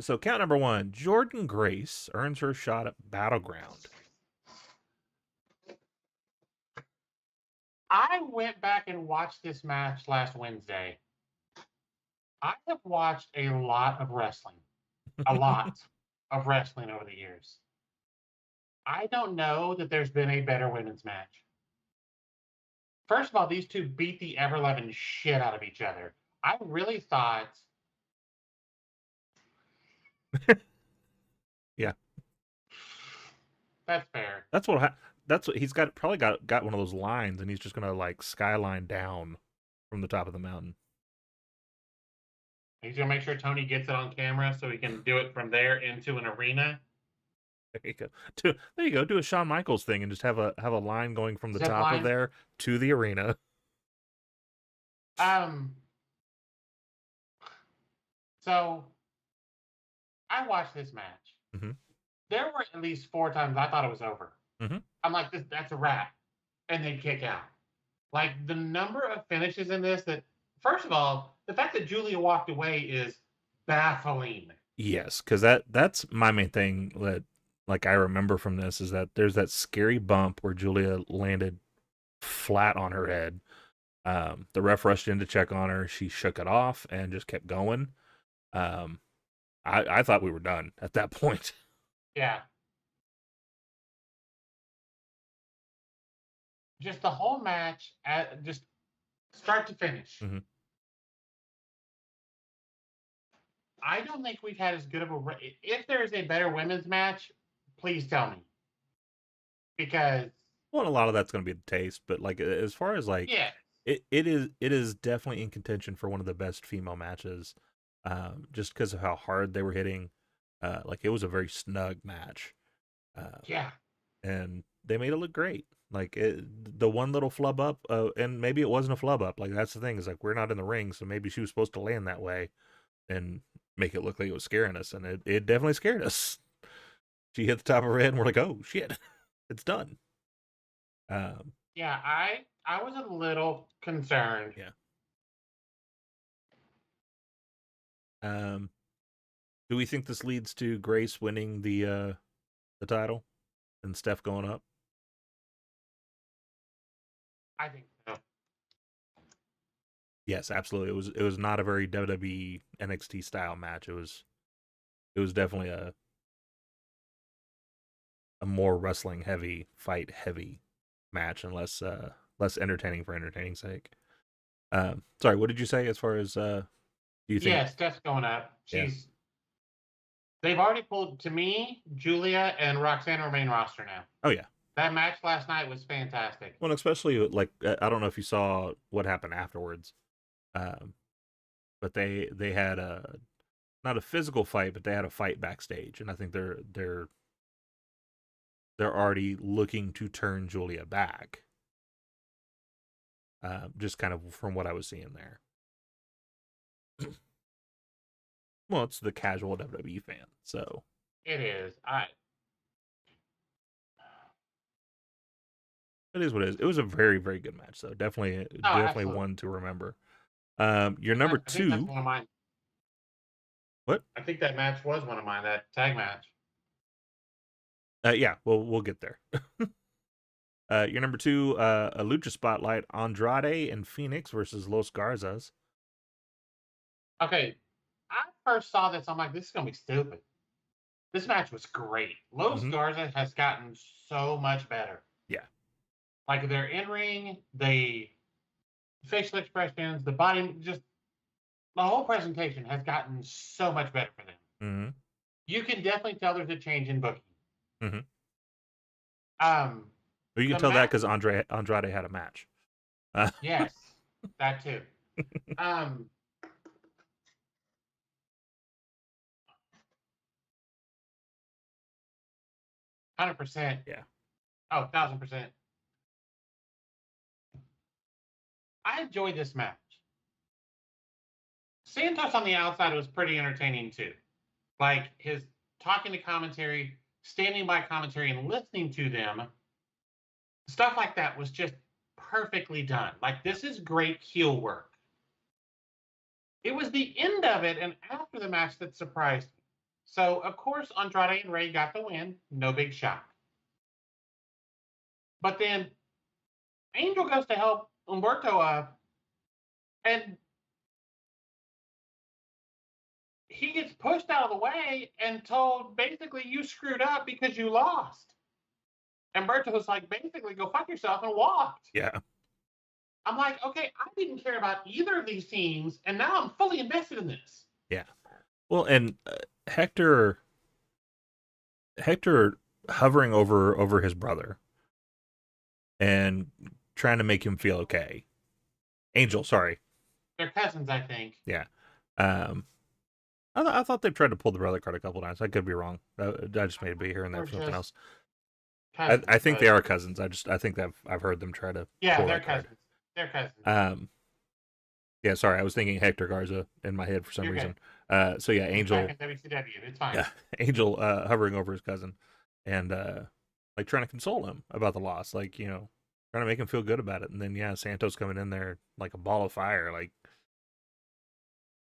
Speaker 1: So count number 1, Jordynne Grace earns her shot at Battleground.
Speaker 2: I went back and watched this match last Wednesday. I have watched a lot of wrestling. A lot of wrestling over the years. I don't know that there's been a better women's match. First of all, these two beat the ever-loving shit out of each other. I really thought...
Speaker 1: Yeah.
Speaker 2: That's fair.
Speaker 1: That's what he's got. Probably got one of those lines, and he's just gonna like skyline down from the top of the mountain.
Speaker 2: He's gonna make sure Tony gets it on camera so he can do it from there into an arena.
Speaker 1: There you go. There you go. Do a Shawn Michaels thing and just have a line going from the top of there to the arena.
Speaker 2: So I watched this match.
Speaker 1: Mm-hmm.
Speaker 2: There were at least 4 times I thought it was over.
Speaker 1: Mm-hmm.
Speaker 2: I'm like, that's a wrap. And they kick out. Like, the number of finishes in this that, first of all, the fact that Julia walked away is baffling.
Speaker 1: Yes, because that's my main thing that, like, I remember from this is that there's that scary bump where Julia landed flat on her head. The ref rushed in to check on her. She shook it off and just kept going. I thought we were done at that point.
Speaker 2: Yeah. just the whole match, just start to finish.
Speaker 1: Mm-hmm.
Speaker 2: I don't think we've had as good of a. If there is a better women's match, please tell me. Because
Speaker 1: Well, a lot of that's going to be the taste, but like as far as like
Speaker 2: yeah,
Speaker 1: it is definitely in contention for one of the best female matches, just because of how hard they were hitting. Like it was a very snug match,
Speaker 2: yeah,
Speaker 1: and they made it look great. Like the one little flub up, and maybe it wasn't a flub up. Like that's the thing is like we're not in the ring, so maybe she was supposed to land that way and make it look like it was scaring us, and it definitely scared us. She hit the top of her head, and we're like, oh shit, it's done.
Speaker 2: yeah. I was a little concerned.
Speaker 1: Yeah. Do we think this leads to Grace winning the title and Steph going up?
Speaker 2: I think so.
Speaker 1: Yes, absolutely. It was not a very WWE NXT style match. It was definitely a more wrestling heavy, fight heavy match and less entertaining for entertaining's sake. Sorry, what did you say as far as do you think?
Speaker 2: Yeah, Steph's going up.
Speaker 1: Yeah.
Speaker 2: They've already pulled, to me, Julia and Roxanne are main roster now.
Speaker 1: Oh yeah.
Speaker 2: That match last night was fantastic.
Speaker 1: Well, especially like I don't know if you saw what happened afterwards, but they had a not a physical fight, but they had a fight backstage, and I think they're already looking to turn Julia back. Just kind of from what I was seeing there. Well, it's the casual WWE fan, so
Speaker 2: it is.
Speaker 1: It is what it is. It was a very, very good match, though. Definitely
Speaker 2: absolutely.
Speaker 1: one to remember. Your number
Speaker 2: I think that's
Speaker 1: two.
Speaker 2: one of mine.
Speaker 1: What?
Speaker 2: I think that match was one of mine. That tag match.
Speaker 1: Yeah, we'll get there. Your number two, a lucha spotlight: Andrade and Phoenix versus Los Garzas.
Speaker 2: Okay, I first saw this. I'm like, this is gonna be stupid. This match was great. Los Garza has gotten so much better.
Speaker 1: Yeah.
Speaker 2: Like their in ring, the facial expressions, the body, just the whole presentation has gotten so much better for them.
Speaker 1: Mm-hmm.
Speaker 2: You can definitely tell there's a change in booking.
Speaker 1: Mm-hmm.
Speaker 2: Well,
Speaker 1: you can tell that because Andrade had a match.
Speaker 2: Yes, that too. 100%.
Speaker 1: Yeah.
Speaker 2: Oh, 1,000%. I enjoyed this match. Santos on the outside was pretty entertaining too. Like his talking to commentary, standing by commentary, and listening to them. Stuff like that was just perfectly done. Like, this is great heel work. It was the end of it and after the match that surprised me. So, of course, Andrade and Ray got the win. No big shock. But then Angel goes to help Humberto up, and he gets pushed out of the way and told, basically, you screwed up because you lost. And Humberto was like, basically, go fuck yourself, and walked.
Speaker 1: Yeah.
Speaker 2: I'm like, okay, I didn't care about either of these teams, and now I'm fully invested in this.
Speaker 1: Yeah. Well, and Hector hovering over his brother and trying to make him feel okay. Angel, sorry.
Speaker 2: They're cousins, I think.
Speaker 1: Yeah. I thought they tried to pull the brother card a couple times. I could be wrong. I just may be hearing that from something else. Cousins, I think they are cousins. I think that I've heard them try to.
Speaker 2: Yeah, they're cousins. They're cousins.
Speaker 1: Yeah, sorry, I was thinking Hector Garza in my head for some reason. So yeah, Angel.
Speaker 2: Back in WCW, it's fine.
Speaker 1: Yeah, Angel hovering over his cousin, and like trying to console him about the loss, like trying to make him feel good about it. And then yeah, Santos coming in there like a ball of fire. Like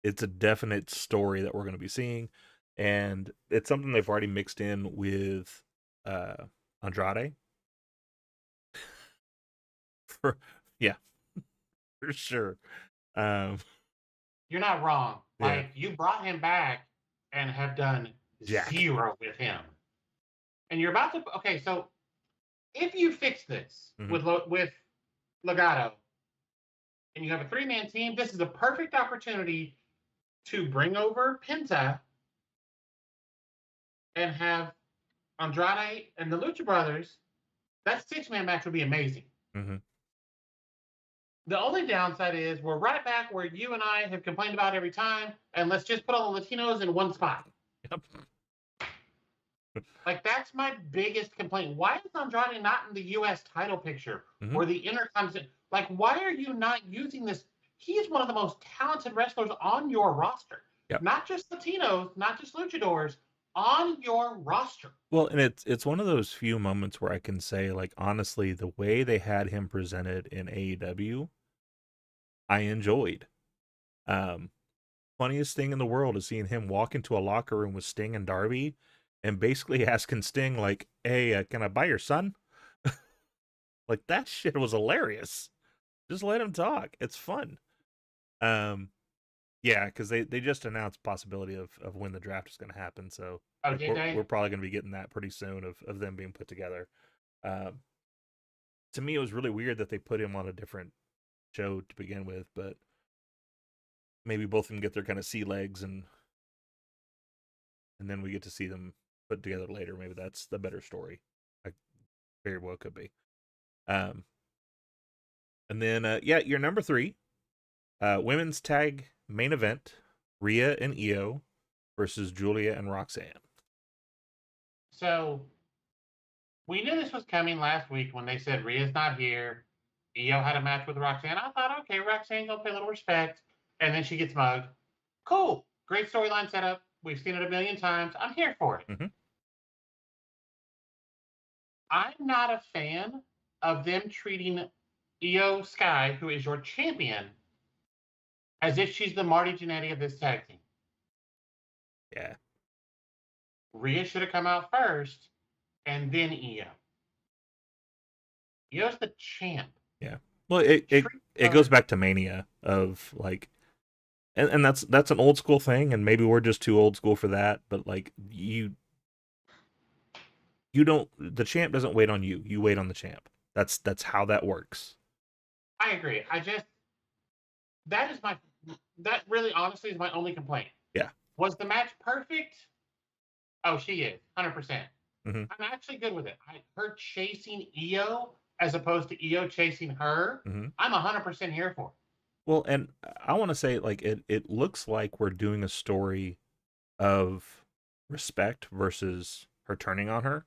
Speaker 1: it's a definite story that we're going to be seeing, and it's something they've already mixed in with Andrade. For sure.
Speaker 2: You're not wrong. Yeah. Like, you brought him back and have done zero with him. And you're about to, okay, so if you fix this with Legado, and you have a 3-man team, this is a perfect opportunity to bring over Penta and have Andrade and the Lucha Brothers. That 6-man match would be amazing.
Speaker 1: Mm-hmm.
Speaker 2: The only downside is we're right back where you and I have complained about every time, and let's just put all the Latinos in one spot.
Speaker 1: Yep.
Speaker 2: Like, that's my biggest complaint. Why is Andrade not in the U.S. title picture or the Intercontinental? Like, why are you not using this? He is one of the most talented wrestlers on your roster.
Speaker 1: Yep.
Speaker 2: Not just Latinos, not just luchadors, on your roster.
Speaker 1: Well, and it's one of those few moments where I can say, like, honestly, the way they had him presented in AEW, I enjoyed. Funniest thing in the world is seeing him walk into a locker room with Sting and Darby and basically asking Sting, like, hey, can I buy your son? Like, that shit was hilarious. Just let him talk. It's fun. Yeah, because they just announced possibility of when the draft is going to happen. So we're probably going to be getting that pretty soon of them being put together. To me, it was really weird that they put him on a different show to begin with, but maybe both of them get their kind of sea legs and then we get to see them put together later. Maybe that's the better story. Very well could be. And then, your number 3, women's tag main event, Rhea and Io versus Julia and Roxanne.
Speaker 2: So we knew this was coming last week when they said Rhea's not here. Io had a match with Roxanne. I thought, okay, Roxanne's gonna pay a little respect, and then she gets mugged. Cool, great storyline setup. We've seen it a million times. I'm here for it.
Speaker 1: Mm-hmm.
Speaker 2: I'm not a fan of them treating Io Sky, who is your champion, as if she's the Marty Jannetty of this tag team.
Speaker 1: Yeah.
Speaker 2: Rhea should have come out first, and then Io. Io's the champ.
Speaker 1: Yeah. Well, it goes back to Mania of, like, and that's an old school thing, and maybe we're just too old school for that, but, like, you don't, the champ doesn't wait on you. You wait on the champ. That's how that works.
Speaker 2: I agree. That really honestly is my only complaint.
Speaker 1: Yeah.
Speaker 2: Was the match perfect? Oh, she is 100%.
Speaker 1: Mm-hmm.
Speaker 2: I'm actually good with it. Her chasing Io as opposed to Io chasing her, I'm 100% here for it.
Speaker 1: Well, and I want to say, like, it looks like we're doing a story of respect versus her turning on her.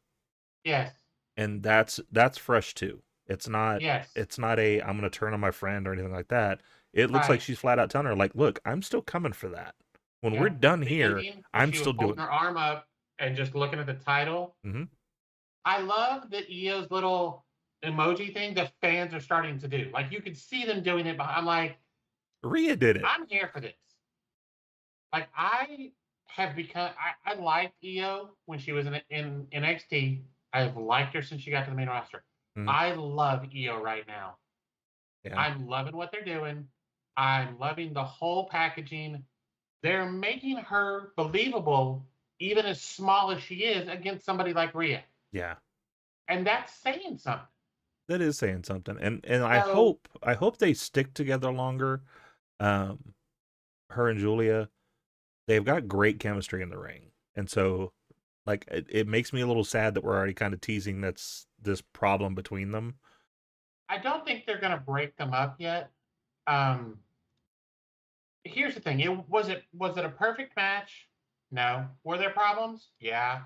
Speaker 2: Yes.
Speaker 1: And that's fresh too. It's not a I'm gonna turn on my friend or anything like that. It looks like she's flat out telling her, like, look, I'm still coming for that. When we're done here, I'm still doing
Speaker 2: her arm up and just looking at the title.
Speaker 1: Mm-hmm.
Speaker 2: I love that Io's little emoji thing the fans are starting to do. Like, you could see them doing it. I'm like,
Speaker 1: Rhea did it.
Speaker 2: I'm here for this. Like, I have become, I liked Io when she was in NXT. I've liked her since she got to the main roster. Mm-hmm. I love Io right now. Yeah. I'm loving what they're doing. I'm loving the whole packaging. They're making her believable, even as small as she is, against somebody like Rhea.
Speaker 1: Yeah.
Speaker 2: And that's saying something.
Speaker 1: That is saying something. And I hope they stick together longer. Her and Julia, they've got great chemistry in the ring. And so, like, it makes me a little sad that we're already kind of teasing that's this problem between them.
Speaker 2: I don't think they're going to break them up yet. Here's the thing. Was it a perfect match? No. Were there problems? Yeah.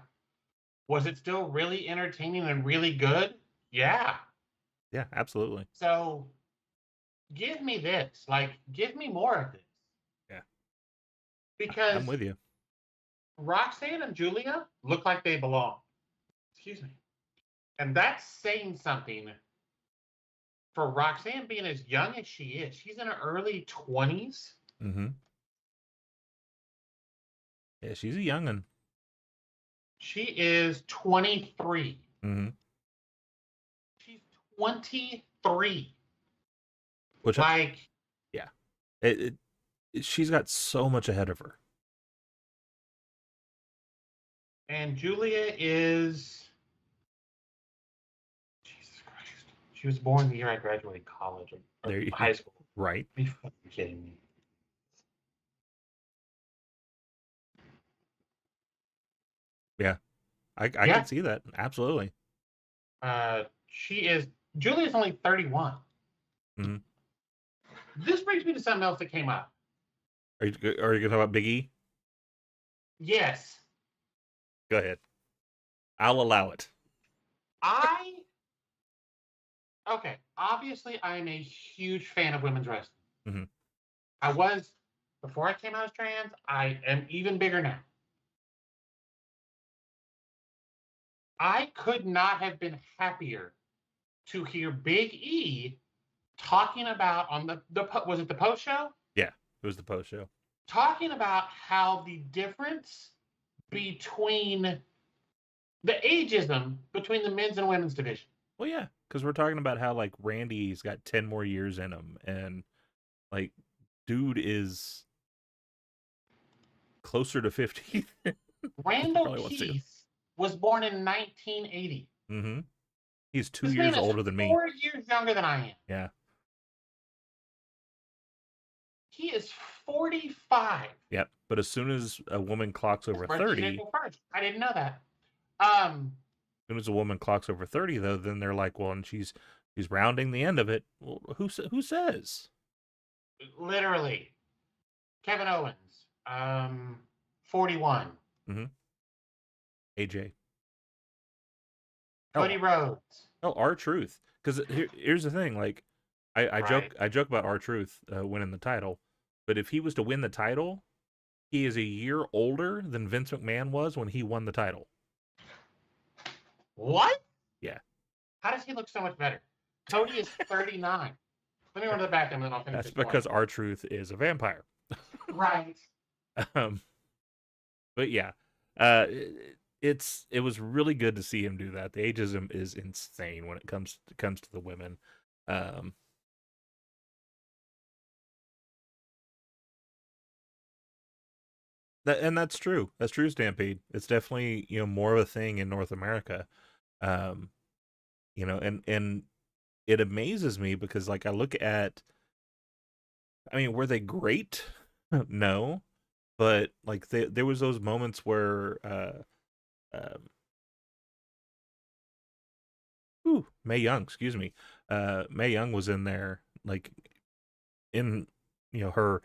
Speaker 2: Was it still really entertaining and really good? Yeah.
Speaker 1: Yeah, absolutely.
Speaker 2: So give me this. Like, give me more of this.
Speaker 1: Yeah.
Speaker 2: Because
Speaker 1: I'm with you.
Speaker 2: Roxanne and Julia look like they belong. Excuse me. And that's saying something for Roxanne being as young as she is. She's in her early 20s.
Speaker 1: Mm-hmm. Yeah, she's a young'un.
Speaker 2: She is 23.
Speaker 1: Mm-hmm.
Speaker 2: She's 23.
Speaker 1: Which, like, yeah, she's got so much ahead of her.
Speaker 2: And Julia is, Jesus Christ, She was born the year I graduated college or high school.
Speaker 1: Right.
Speaker 2: Are you fucking kidding me?
Speaker 1: Yeah. I can see that. Absolutely.
Speaker 2: Julia's only 31.
Speaker 1: Mm-hmm.
Speaker 2: This brings me to something else that came up.
Speaker 1: Are you going to talk about Big E?
Speaker 2: Yes.
Speaker 1: Go ahead. I'll allow it.
Speaker 2: Okay, obviously I am a huge fan of women's wrestling.
Speaker 1: Mm-hmm.
Speaker 2: I was before I came out as trans. I am even bigger now. I could not have been happier to hear Big E talking about on was it the post show?
Speaker 1: Yeah, it was the post show.
Speaker 2: Talking about how the difference between the ageism between the men's and women's division.
Speaker 1: Well, yeah, because we're talking about how like Randy's got 10 more years in him, and like dude is closer to 50.
Speaker 2: Randall Keith was born in 1980.
Speaker 1: Mm-hmm. He's 2 years older than me.
Speaker 2: 4 years younger than I am.
Speaker 1: Yeah.
Speaker 2: He is 45.
Speaker 1: Yep. But as soon as a woman clocks over 30,
Speaker 2: I didn't know that.
Speaker 1: As soon as a woman clocks over 30, though, then they're like, well, and she's rounding the end of it. Well, who says?
Speaker 2: Literally, Kevin Owens, 41.
Speaker 1: Mm-hmm. AJ.
Speaker 2: Cody Rhodes.
Speaker 1: Oh, R-Truth. Because here's the thing, like, I joke about R-Truth winning the title, but if he was to win the title, he is a year older than Vince McMahon was when he won the title.
Speaker 2: What?
Speaker 1: Yeah.
Speaker 2: How does he look so much better? Cody is 39. Let me run to the back and then I'll finish.
Speaker 1: That's because R-Truth is a vampire.
Speaker 2: Right.
Speaker 1: But yeah, it was really good to see him do that. The ageism is insane when it comes to the women. That's true. That's true, Stampede. It's definitely, more of a thing in North America. And it amazes me because like I look at, I mean, were they great? No. But like there was those moments where Mae Young, excuse me. Mae Young was in there like in her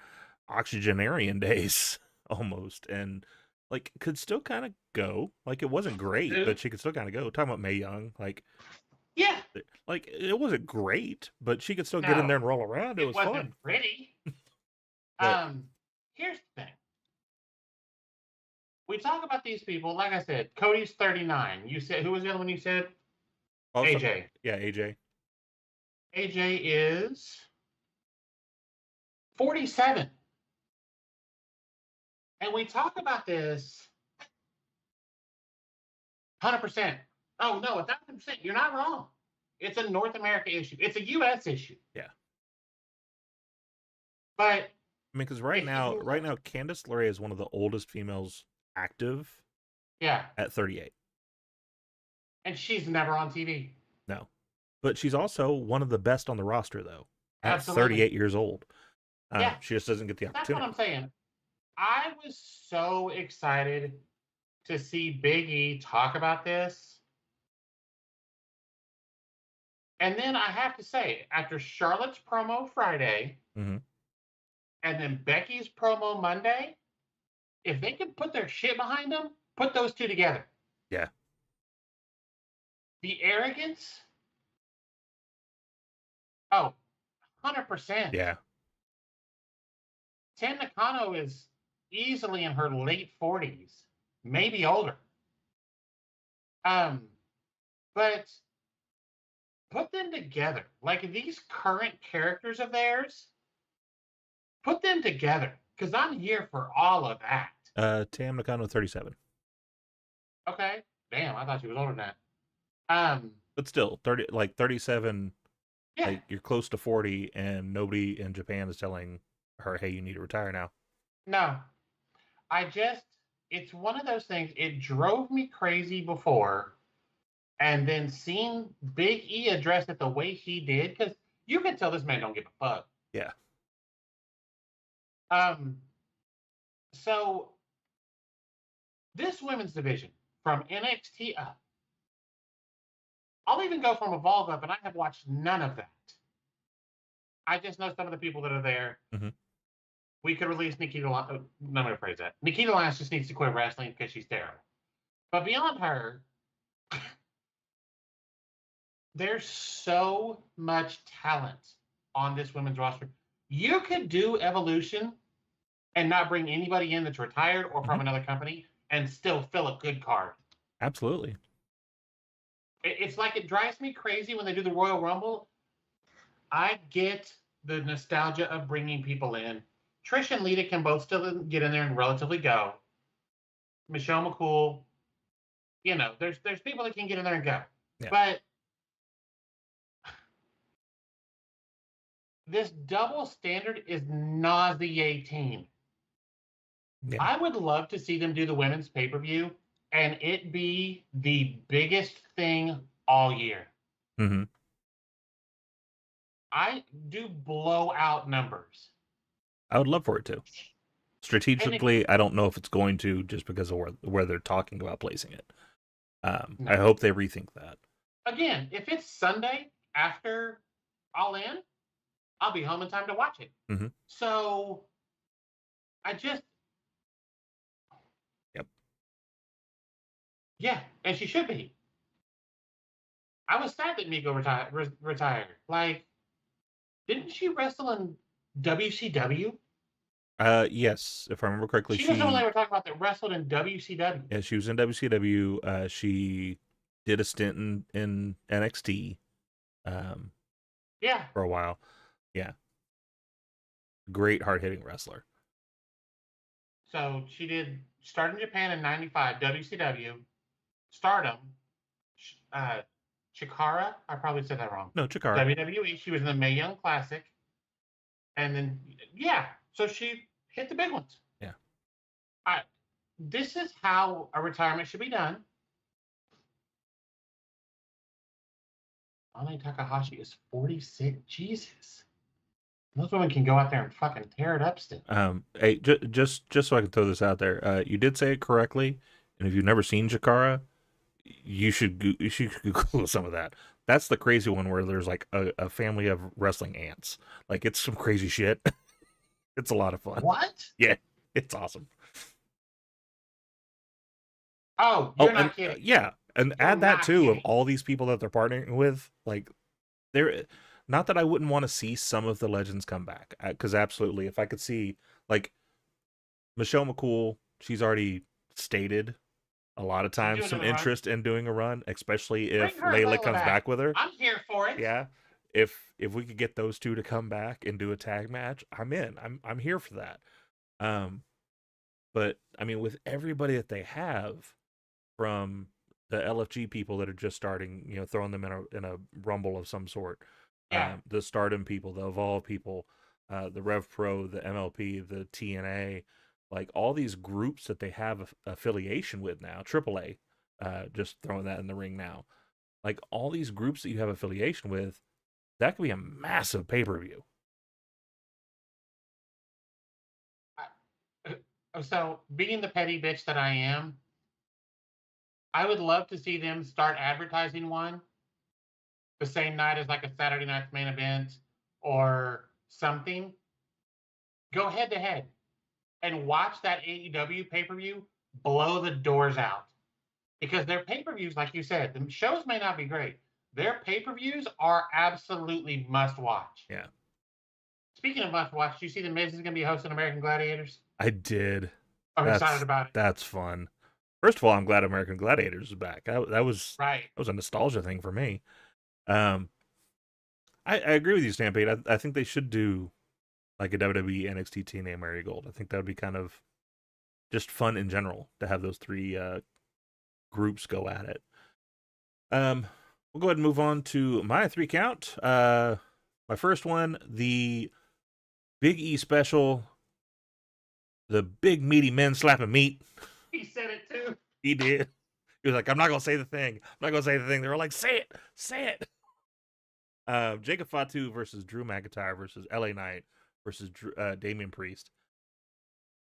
Speaker 1: octogenarian days almost, and like could still kind of go. Like it wasn't great, but she could still kind of go. Talking about Mae Young, like
Speaker 2: yeah,
Speaker 1: like it wasn't great, but she could still get in there and roll around. It was
Speaker 2: wasn't
Speaker 1: fun.
Speaker 2: Pretty. Here's the thing. We talk about these people. Like I said, Cody's 39. You said, who was the other one you said?
Speaker 1: Also,
Speaker 2: AJ.
Speaker 1: Yeah, AJ.
Speaker 2: AJ is 47. And we talk about this 100%. Oh, no, 1,000%. You're not wrong. It's a North America issue. It's a U.S. issue.
Speaker 1: Yeah.
Speaker 2: But
Speaker 1: I mean, because right now, Candice LeRae is one of the oldest females active.
Speaker 2: Yeah.
Speaker 1: At 38.
Speaker 2: And she's never on TV.
Speaker 1: No. But she's also one of the best on the roster, though. At
Speaker 2: Absolutely.
Speaker 1: 38 years old.
Speaker 2: Yeah.
Speaker 1: She just doesn't get the opportunity.
Speaker 2: That's what I'm saying. I was so excited to see Big E talk about this. And then I have to say, after Charlotte's promo Friday,
Speaker 1: mm-hmm.
Speaker 2: and then Becky's promo Monday, if they can put their shit behind them, put those two together.
Speaker 1: Yeah.
Speaker 2: The arrogance. Oh, 100%.
Speaker 1: Yeah.
Speaker 2: Tam Nakano is easily in her late 40s, maybe older. But put them together. Like these current characters of theirs, put them together. Because I'm here for all of that.
Speaker 1: Tam Nakano 37.
Speaker 2: Okay. Damn, I thought she was older than that.
Speaker 1: But still, 37,
Speaker 2: yeah.
Speaker 1: Like you're close to 40 and nobody in Japan is telling her, hey, you need to retire now.
Speaker 2: No. It's one of those things. It drove me crazy before And then seeing Big E address it the way he did, because you can tell this man don't give a fuck.
Speaker 1: Yeah.
Speaker 2: So this women's division from NXT up, I'll even go from Evolve up, and I have watched none of that. I just know some of the people that are there.
Speaker 1: Mm-hmm.
Speaker 2: We could release Nikita. No, I'm going to phrase that. Nikita Lyons just needs to quit wrestling because she's terrible. But beyond her, there's so much talent on this women's roster. You could do Evolution and not bring anybody in that's retired or from another company and still fill a good card.
Speaker 1: Absolutely.
Speaker 2: It's like it drives me crazy when they do the Royal Rumble. I get the nostalgia of bringing people in. Trish and Lita can both still get in there and relatively go. Michelle McCool, there's people that can get in there and go. Yeah. But this double standard is nauseating. Yeah. I would love to see them do the women's pay-per-view and it be the biggest thing all year.
Speaker 1: Mm-hmm.
Speaker 2: I do blow out numbers.
Speaker 1: I would love for it to. Strategically, I don't know if it's going to, just because of where they're talking about placing it. No. I hope they rethink that.
Speaker 2: Again, if it's Sunday after All In, I'll be home in time to watch it.
Speaker 1: Mm-hmm.
Speaker 2: So I just...
Speaker 1: Yep.
Speaker 2: Yeah, and she should be. I was sad that Miko retired. Like, didn't she wrestle in WCW?
Speaker 1: Yes, if I remember correctly.
Speaker 2: She was the one they were talking about that wrestled in WCW.
Speaker 1: Yeah, she was in WCW. She did a stint in NXT.
Speaker 2: Yeah.
Speaker 1: For a while. Yeah. Great hard-hitting wrestler.
Speaker 2: So she did start in Japan in '95, WCW, Stardom, Chikara. I probably said that wrong.
Speaker 1: No, Chikara.
Speaker 2: WWE. She was in the Mae Young Classic. And then, yeah. So she hit the big ones.
Speaker 1: Yeah.
Speaker 2: This is how a retirement should be done. Ana Takahashi is 46. Jesus. Those women can go out there and fucking tear it up still.
Speaker 1: Hey, just so I can throw this out there, you did say it correctly, and if you've never seen Chikara, you should Google some of that. That's the crazy one where there's like a family of wrestling ants. Like, it's some crazy shit. It's a lot of fun.
Speaker 2: What?
Speaker 1: Yeah, it's awesome.
Speaker 2: Oh, you're not kidding.
Speaker 1: Yeah, and you're add that too kidding. Of all these people that they're partnering with. Like, they're not that I wouldn't want to see some of the legends come back, because absolutely, if I could see, like, Michelle McCool, she's already stated a lot of times some interest in doing a run, especially if Layla comes back with her.
Speaker 2: I'm here for it.
Speaker 1: Yeah. If we could get those two to come back and do a tag match, I'm in. I'm here for that. But I mean, with everybody that they have, from the LFG people that are just starting, throwing them in a rumble of some sort.
Speaker 2: Yeah.
Speaker 1: The Stardom people, the Evolve people, the Rev Pro, the MLP, the TNA, like all these groups that they have affiliation with now, AAA, just throwing that in the ring now. Like, all these groups that you have affiliation with, that could be a massive pay-per-view.
Speaker 2: So, being the petty bitch that I am, I would love to see them start advertising one the same night as like a Saturday night's main event or something. Go head to head and watch that AEW pay-per-view blow the doors out. Because their pay-per-views, like you said, the shows may not be great. Their pay-per-views are absolutely must-watch.
Speaker 1: Yeah.
Speaker 2: Speaking of must-watch, do you see the Miz is going to be hosting American Gladiators?
Speaker 1: I did.
Speaker 2: I'm excited about it.
Speaker 1: That's fun. First of all, I'm glad American Gladiators is back. That was
Speaker 2: right.
Speaker 1: That was a nostalgia thing for me. I agree with you, Stampede. I think they should do like a WWE NXT TNA Marigold. I think that would be kind of just fun in general to have those three groups go at it. We'll go ahead and move on to my 3 count. My first one, the Big E special, the big meaty men slapping meat.
Speaker 2: He said it too.
Speaker 1: He did. He was like, I'm not gonna say the thing. I'm not gonna say the thing. They were like, say it. Jacob Fatu versus Drew McIntyre versus LA Knight versus Damian Priest.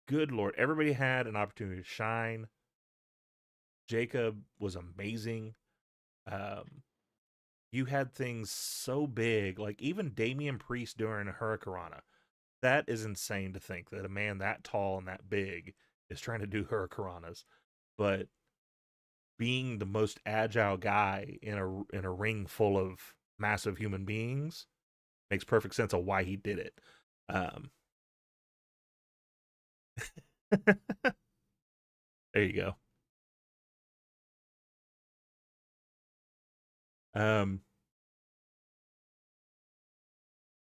Speaker 1: Good Lord. Everybody had an opportunity to shine. Jacob was amazing. You had things so big, like even Damian Priest during a Hurricanrana. That is insane to think that a man that tall and that big is trying to do Hurricanranas. But being the most agile guy in a ring full of massive human beings makes perfect sense of why he did it. There you go.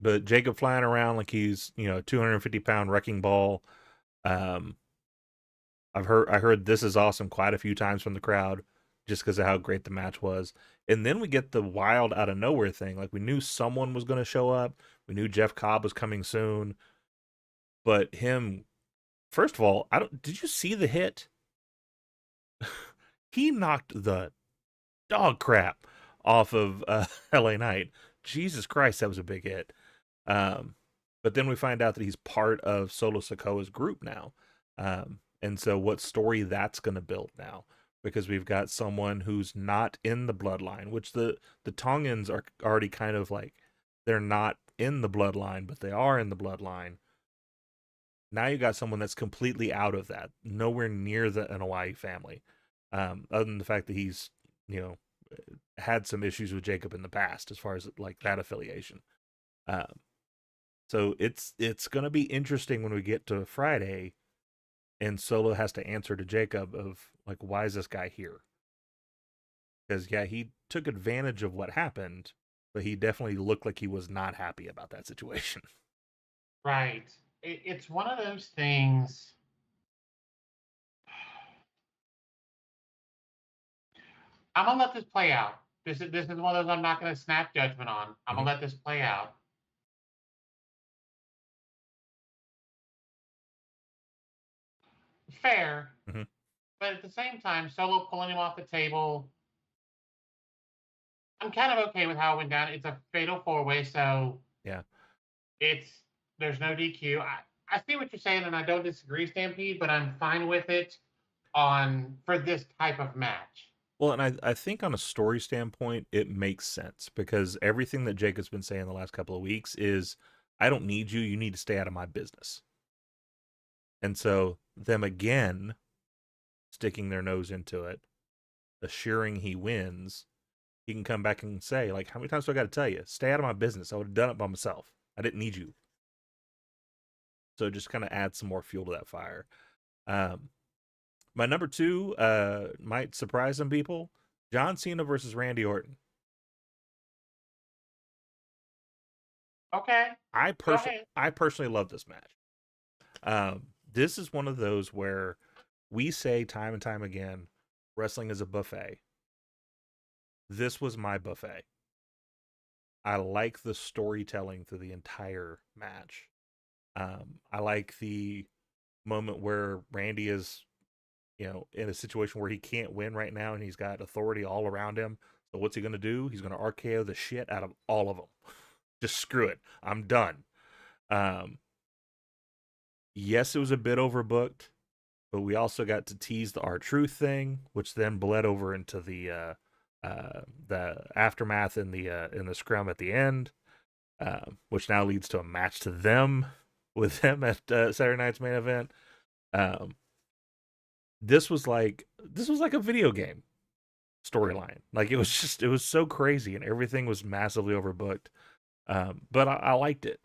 Speaker 1: But Jacob flying around like he's 250-pound wrecking ball. I heard this is awesome quite a few times from the crowd, just because of how great the match was. And then we get the wild out of nowhere thing. Like we knew someone was going to show up. We knew Jeff Cobb was coming soon. But him, first of all, did you see the hit? He knocked the dog crap off of LA Knight. Jesus Christ, that was a big hit. But then we find out that he's part of Solo Sikoa's group now. And so what story that's going to build now? Because we've got someone who's not in the bloodline, which the Tongans are already kind of like, they're not in the bloodline, but they are in the bloodline. Now you got someone that's completely out of that, nowhere near the Anoa'i family. Other than the fact that he's, had some issues with Jacob in the past as far as like that affiliation. So it's going to be interesting when we get to Friday and Solo has to answer to Jacob of like, why is this guy here? Because he took advantage of what happened, but he definitely looked like he was not happy about that situation.
Speaker 2: Right. It's one of those things. I'm gonna let this play out. This is one of those I'm not gonna snap judgment on. I'm gonna let this play out. Fair, but at the same time, Solo pulling him off the table. I'm kind of okay with how it went down. It's a fatal 4-way, so
Speaker 1: yeah,
Speaker 2: there's no DQ. I see what you're saying, and I don't disagree, Stampede, but I'm fine with it for this type of match.
Speaker 1: Well, and I think on a story standpoint, it makes sense because everything that Jacob's been saying the last couple of weeks is, I don't need you. You need to stay out of my business. And so them again sticking their nose into it, assuring he wins, he can come back and say, like, how many times do I got to tell you? Stay out of my business. I would have done it by myself. I didn't need you. So just kind of add some more fuel to that fire. My number 2 might surprise some people. John Cena versus Randy Orton.
Speaker 2: Okay.
Speaker 1: I personally love this match. This is one of those where we say time and time again, wrestling is a buffet. This was my buffet. I like the storytelling through the entire match. I like the moment where Randy is, in a situation where he can't win right now and he's got authority all around him. So what's he going to do? He's going to RKO the shit out of all of them. Just screw it. I'm done. Yes, it was a bit overbooked, but we also got to tease the R-Truth thing, which then bled over into the aftermath in the scrum at the end, which now leads to a match to them with them at Saturday night's main event. This was like a video game storyline. Like it was so crazy and everything was massively overbooked. But I liked it.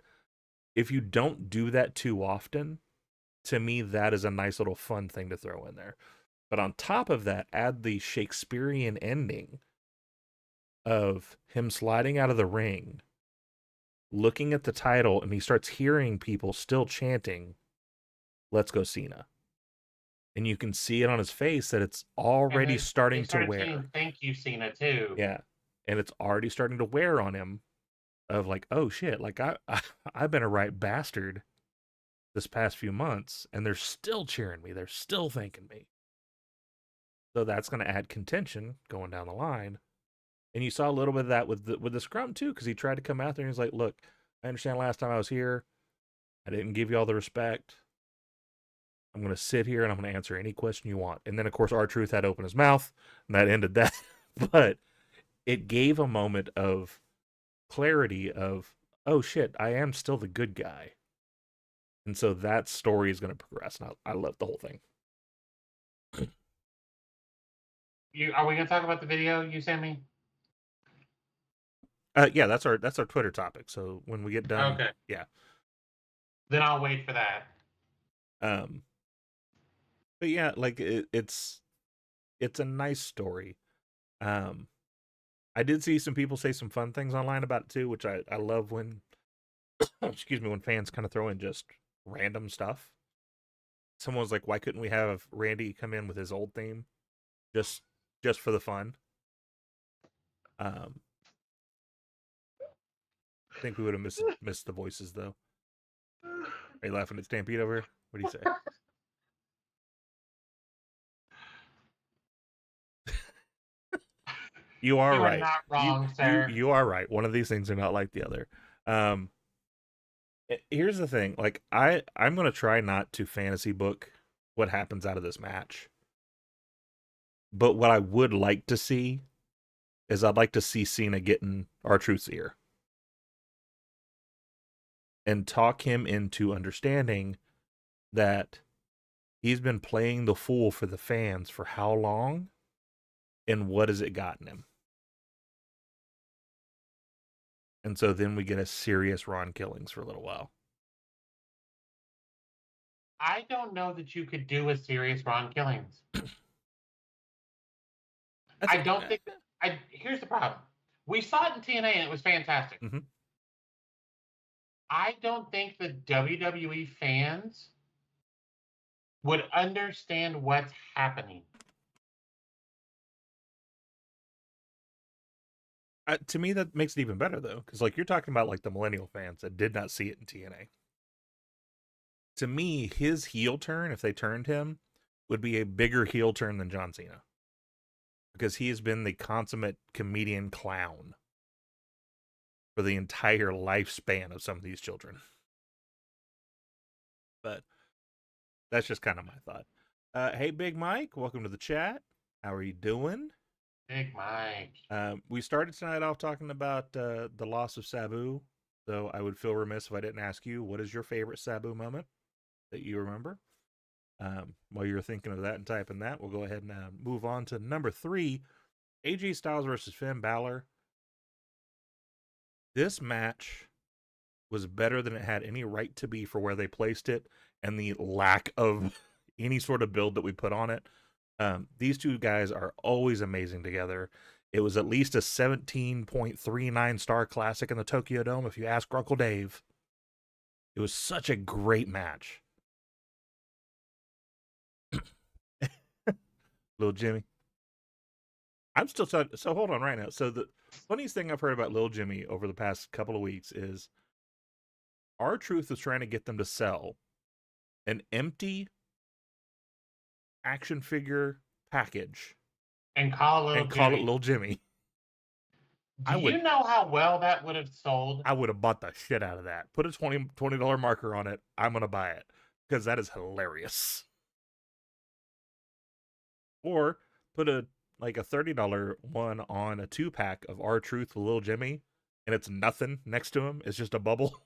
Speaker 1: If you don't do that too often, to me, that is a nice little fun thing to throw in there. But on top of that, add the Shakespearean ending of him sliding out of the ring, looking at the title, and he starts hearing people still chanting, "Let's go Cena." And you can see it on his face that it's already starting to wear.
Speaker 2: Saying, "Thank you, Cena," too.
Speaker 1: Yeah. And it's already starting to wear on him of like, oh shit, like I've been a right bastard this past few months and they're still cheering me. They're still thanking me. So that's going to add contention going down the line. And you saw a little bit of that with the scrum too, because he tried to come out there and he's like, "Look, I understand last time I was here, I didn't give you all the respect. I'm going to sit here and I'm going to answer any question you want." And then, of course, R-Truth had to open his mouth, and that ended that. But it gave a moment of clarity of, oh shit, I am still the good guy. And so that story is going to progress. And I love the whole thing.
Speaker 2: Are we going to talk about the video you sent me?
Speaker 1: Yeah, that's our Twitter topic. So when we get done,
Speaker 2: okay,
Speaker 1: yeah,
Speaker 2: then I'll wait for that.
Speaker 1: But yeah, like it's a nice story. I did see some people say some fun things online about it too, which I love when excuse me, when fans kind of throw in just random stuff. Someone was like, "Why couldn't we have Randy come in with his old theme, just for the fun?" I think we would have missed the voices though. Are you laughing at Stampede over here? What do you say? You are right.
Speaker 2: Not wrong, sir.
Speaker 1: You are right. One of these things are not like the other. Here's the thing. Like I'm gonna try not to fantasy book what happens out of this match. But what I would like to see is I'd like to see Cena getting R-Truth's ear and talk him into understanding that he's been playing the fool for the fans for how long, and what has it gotten him? And so then we get a serious Ron Killings for a little while.
Speaker 2: I don't know that you could do a serious Ron Killings. I don't think that, here's the problem. We saw it in TNA and it was fantastic.
Speaker 1: Mm-hmm.
Speaker 2: I don't think the WWE fans would understand what's happening.
Speaker 1: To me, that makes it even better though, because like you're talking about like the millennial fans that did not see it in TNA. To me, his heel turn, if they turned him, would be a bigger heel turn than John Cena, because he has been the consummate comedian clown for the entire lifespan of some of these children. But that's just kind of my thought. Hey, Big Mike, welcome to the chat. How are you doing?
Speaker 2: Big Mike.
Speaker 1: We started tonight off talking about the loss of Sabu, so I would feel remiss if I didn't ask you, what is your favorite Sabu moment that you remember? While you're thinking of that and typing that, we'll go ahead and move on to number 3, AJ Styles versus Finn Balor. This match was better than it had any right to be for where they placed it and the lack of any sort of build that we put on it. These two guys are always amazing together. It was at least a 17.39 star classic in the Tokyo Dome, if you ask Uncle Dave. It was such a great match. Little Jimmy. I'm still so hold on right now. So the funniest thing I've heard about Little Jimmy over the past couple of weeks is R-Truth is trying to get them to sell an empty action figure package
Speaker 2: and call it
Speaker 1: Little Jimmy.
Speaker 2: Do you know how well that would have sold?
Speaker 1: I would have bought the shit out of that. Put a $20 marker on it. I'm gonna buy it because that is hilarious. Or put a $30 one on a 2-pack of R-Truth with Little Jimmy, and it's nothing next to him. It's just a bubble.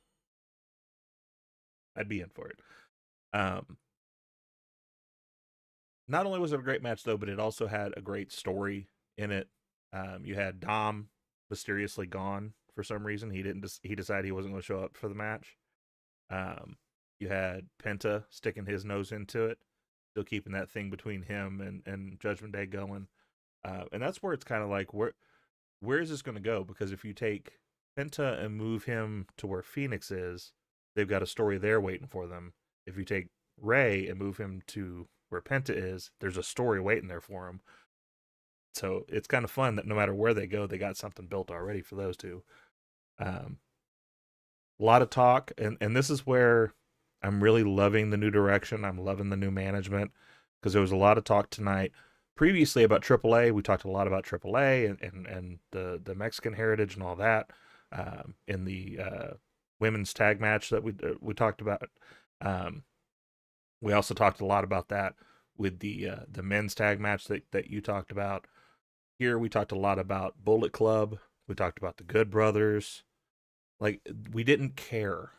Speaker 1: I'd be in for it. Not only was it a great match though, but it also had a great story in it. You had Dom mysteriously gone for some reason. He decided he wasn't going to show up for the match. You had Penta sticking his nose into it, still keeping that thing between him and Judgment Day going. And that's where it's kind of like, where is this going to go? Because if you take Penta and move him to where Phoenix is, they've got a story there waiting for them. If you take Ray and move him to where Penta is, there's a story waiting there for him. So it's kind of fun that no matter where they go, they got something built already for those two. A lot of talk, and this is where I'm really loving the new direction. I'm loving the new management, because there was a lot of talk tonight. previously about AAA. We talked a lot about AAA and the Mexican heritage and all that. In the women's tag match that we talked about. We also talked a lot about that with the men's tag match that you talked about. Here we talked a lot about Bullet Club. We talked about the Good Brothers. Like, we didn't care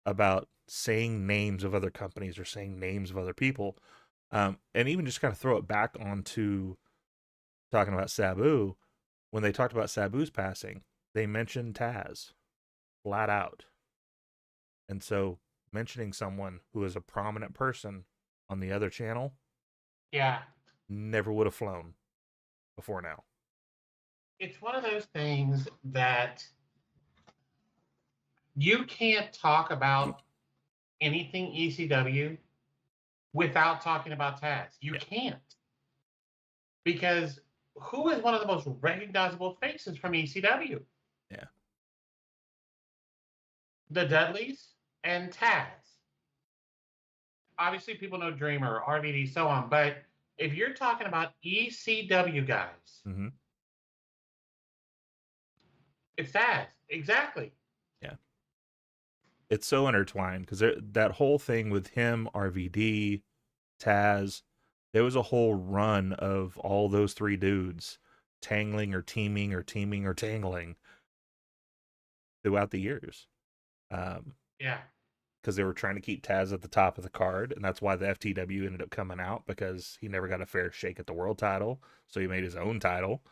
Speaker 1: about saying names of other companies or saying names of other people. And even just kind of throw it back onto talking about Sabu. When they talked about Sabu's passing, they mentioned Taz flat out. And so mentioning someone who is a prominent person on the other channel,
Speaker 2: yeah,
Speaker 1: never would have flown before now.
Speaker 2: It's one of those things that you can't talk about anything ECW without talking about Taz. You can't. Because who is one of the most recognizable faces from ECW?
Speaker 1: Yeah.
Speaker 2: The Dudleys and Taz. Obviously, people know Dreamer, RVD, so on. But if you're talking about ECW guys, it's Taz. Exactly.
Speaker 1: Yeah. It's so intertwined because that whole thing with him, RVD, Taz, there was a whole run of all those three dudes tangling or teaming or teaming or tangling throughout the years.
Speaker 2: Yeah.
Speaker 1: Because they were trying to keep Taz at the top of the card, and that's why the FTW ended up coming out, because he never got a fair shake at the world title, so he made his own title.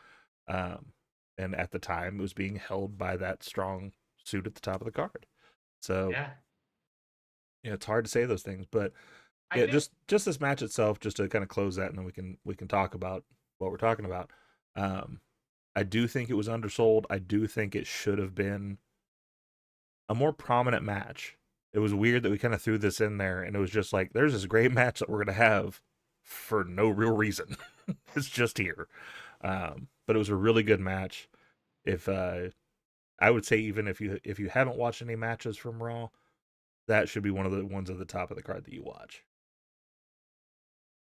Speaker 1: And at the time, it was being held by that strong suit at the top of the card. So,
Speaker 2: yeah,
Speaker 1: it's hard to say those things, but yeah, just this match itself, just to kind of close that, and then we can talk about what we're talking about. I do think it was undersold. I do think it should have been a more prominent match. It was weird that we kind of threw this in there, and it was just like, there's this great match that we're going to have for no real reason. It's just here. But it was a really good match. If I would say, even if you haven't watched any matches from Raw, that should be one of the ones at the top of the card that you watch.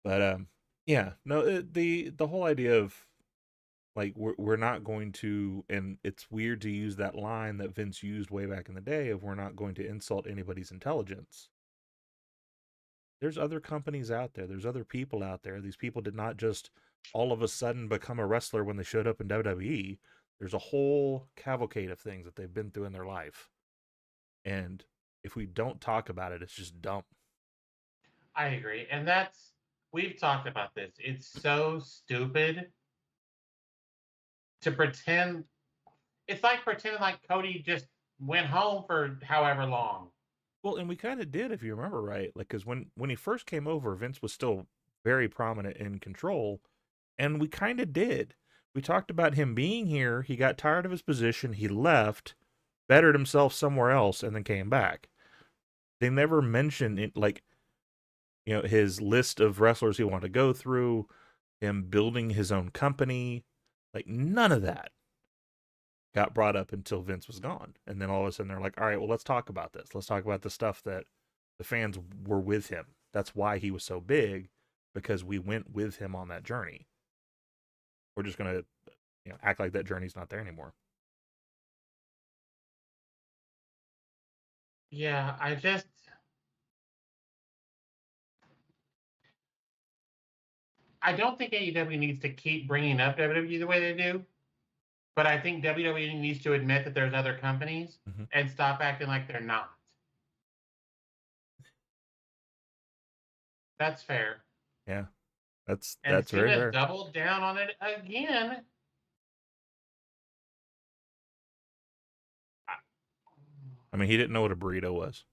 Speaker 1: But yeah, no, the whole idea of, like, we're not going to, and it's weird to use that line that Vince used way back in the day of, we're not going to insult anybody's intelligence. There's other companies out there. There's other people out there. These people did not just all of a sudden become a wrestler when they showed up in WWE. There's a whole cavalcade of things that they've been through in their life. And if we don't talk about it, it's just dumb.
Speaker 2: I agree. And we've talked about this. It's so stupid to pretend. It's like pretending like Cody just went home for however long.
Speaker 1: Well, and we kind of did, if you remember right. Like, because when he first came over, Vince was still very prominent in control, and we kind of did. We talked about him being here. He got tired of his position. He left, bettered himself somewhere else, and then came back. They never mentioned it, like, his list of wrestlers he wanted to go through, him building his own company. Like, none of that got brought up until Vince was gone. And then all of a sudden they're like, all right, well, let's talk about this. Let's talk about the stuff that the fans were with him. That's why he was so big, because we went with him on that journey. We're just going to act like that journey's not there anymore.
Speaker 2: Yeah, I don't think AEW needs to keep bringing up WWE the way they do, but I think WWE needs to admit that there's other companies and stop acting like they're not. That's fair.
Speaker 1: Yeah, that's
Speaker 2: very fair.
Speaker 1: And
Speaker 2: double down on it again.
Speaker 1: I mean, he didn't know what a burrito was.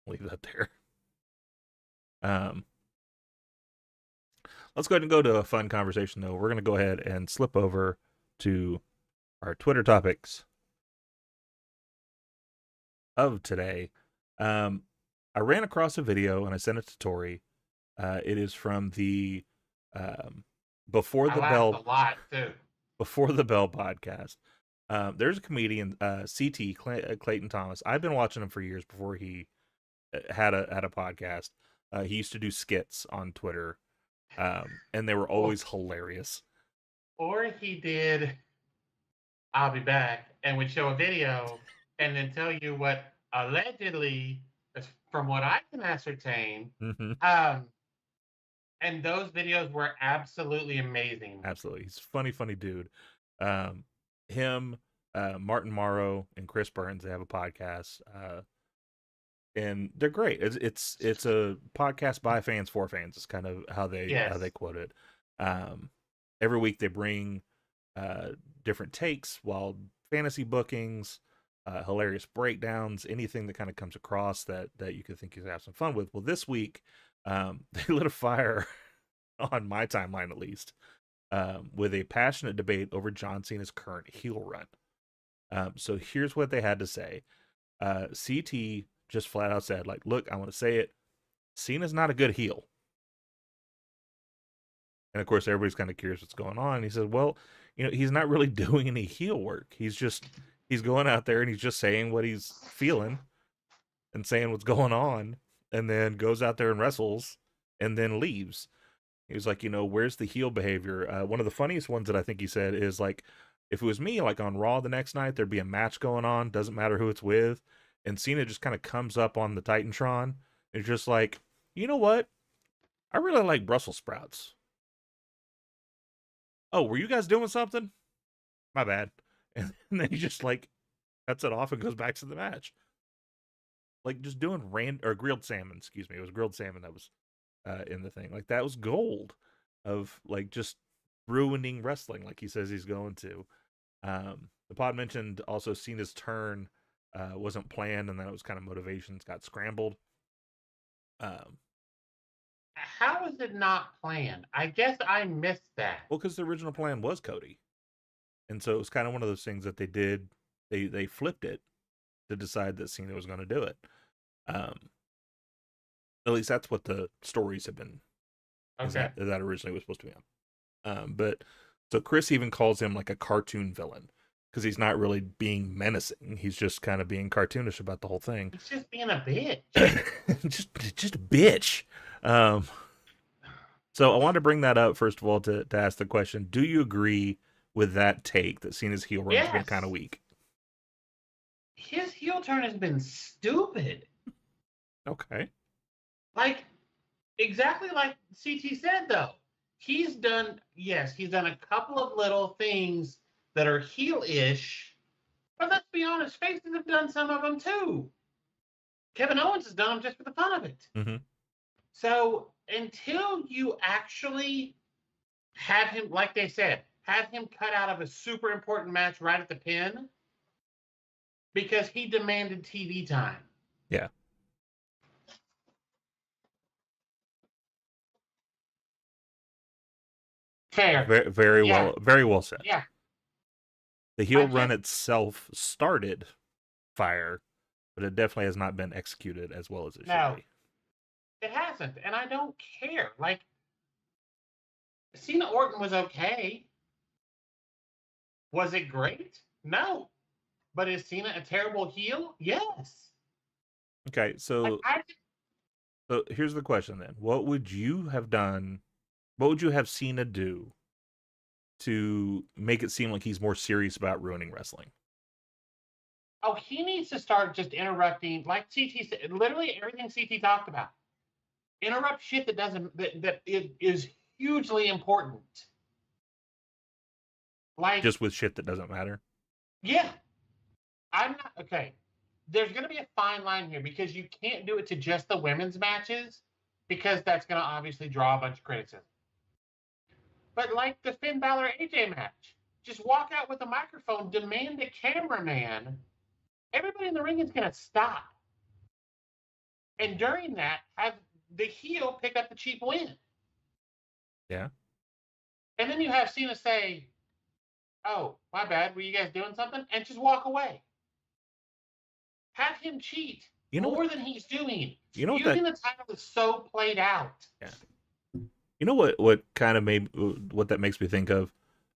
Speaker 1: Leave that there. Let's go ahead and go to a fun conversation, though. We're going to go ahead and slip over to our Twitter topics of today. I ran across a video and I sent it to Tori. It is from the Before the Bell.
Speaker 2: A lot too.
Speaker 1: Before the Bell podcast. There's a comedian, CT Clayton Thomas. I've been watching him for years before he had a podcast. He used to do skits on Twitter, and they were always hilarious.
Speaker 2: Or he did I'll be back and would show a video and then tell you what allegedly, from what I can ascertain,
Speaker 1: Mm-hmm.
Speaker 2: and those videos were absolutely amazing.
Speaker 1: Absolutely. He's a funny dude. Him, Martin Morrow, and Chris Burns, they have a podcast. And they're great. It's a podcast by fans for fans. It's kind of how they quote it. Every week they bring different takes, wild fantasy bookings, hilarious breakdowns, anything that kind of comes across that you could think you could have some fun with. Well, this week they lit a fire on my timeline, at least, with a passionate debate over John Cena's current heel run. So here's what they had to say. CT just flat out said, like, look, I want to say it. Cena's not a good heel. And of course, everybody's kind of curious what's going on. And he said, well, he's not really doing any heel work. He's going out there and he's just saying what he's feeling and saying what's going on, and then goes out there and wrestles and then leaves. He was like, where's the heel behavior? One of the funniest ones that I think he said is, like, if it was me, like on Raw the next night, there'd be a match going on, doesn't matter who it's with, and Cena just kind of comes up on the Titantron and just like, you know what? I really like Brussels sprouts. Oh, were you guys doing something? My bad. And then he just like cuts it off and goes back to the match. Like just doing grilled salmon, excuse me. It was grilled salmon that was in the thing. Like that was gold of like just ruining wrestling like he says he's going to. The pod mentioned also Cena's turn wasn't planned, and then it was kind of motivations got scrambled.
Speaker 2: How is it not planned? I guess I missed that.
Speaker 1: Well, because the original plan was Cody, and so it was kind of one of those things that they did. They flipped it to decide that Cena was going to do it. At least that's what the stories have been.
Speaker 2: Okay.
Speaker 1: That originally was supposed to be on. But so Chris even calls him like a cartoon villain, because he's not really being menacing. He's just kind of being cartoonish about the whole thing.
Speaker 2: He's just being a bitch.
Speaker 1: just a bitch. So I wanted to bring that up first of all to ask the question: do you agree with that take that Cena's heel run has been kind of weak?
Speaker 2: His heel turn has been stupid.
Speaker 1: Okay.
Speaker 2: Like exactly like CT said though. He's done a couple of little things that are heel-ish, but let's be honest, faces have done some of them too. Kevin Owens has done them just for the fun of it.
Speaker 1: Mm-hmm.
Speaker 2: So until you actually have him, like they said, have him cut out of a super important match right at the pin because he demanded TV time.
Speaker 1: Yeah.
Speaker 2: Fair.
Speaker 1: Very well said.
Speaker 2: Yeah.
Speaker 1: The heel run itself started fire, but it definitely has not been executed as well as it should be.
Speaker 2: It hasn't, and I don't care. Like, Cena Orton was okay. Was it great? No. But is Cena a terrible heel? Yes.
Speaker 1: Okay, so here's the question then. What would you have done? What would you have Cena do to make it seem like he's more serious about ruining wrestling?
Speaker 2: Oh, he needs to start just interrupting, like CT said, literally everything CT talked about. Interrupt shit that is hugely important. Like
Speaker 1: just with shit that doesn't matter.
Speaker 2: Yeah. I'm not okay. There's going to be a fine line here because you can't do it to just the women's matches because that's going to obviously draw a bunch of criticism. But like the Finn Balor AJ match, just walk out with a microphone, demand a cameraman. Everybody in the ring is going to stop. And during that, have the heel pick up the cheap win.
Speaker 1: Yeah.
Speaker 2: And then you have Cena say, oh, my bad, were you guys doing something? And just walk away. Have him cheat more than he's doing. Using the title is so played out.
Speaker 1: Yeah. You know what kind of what that makes me think of?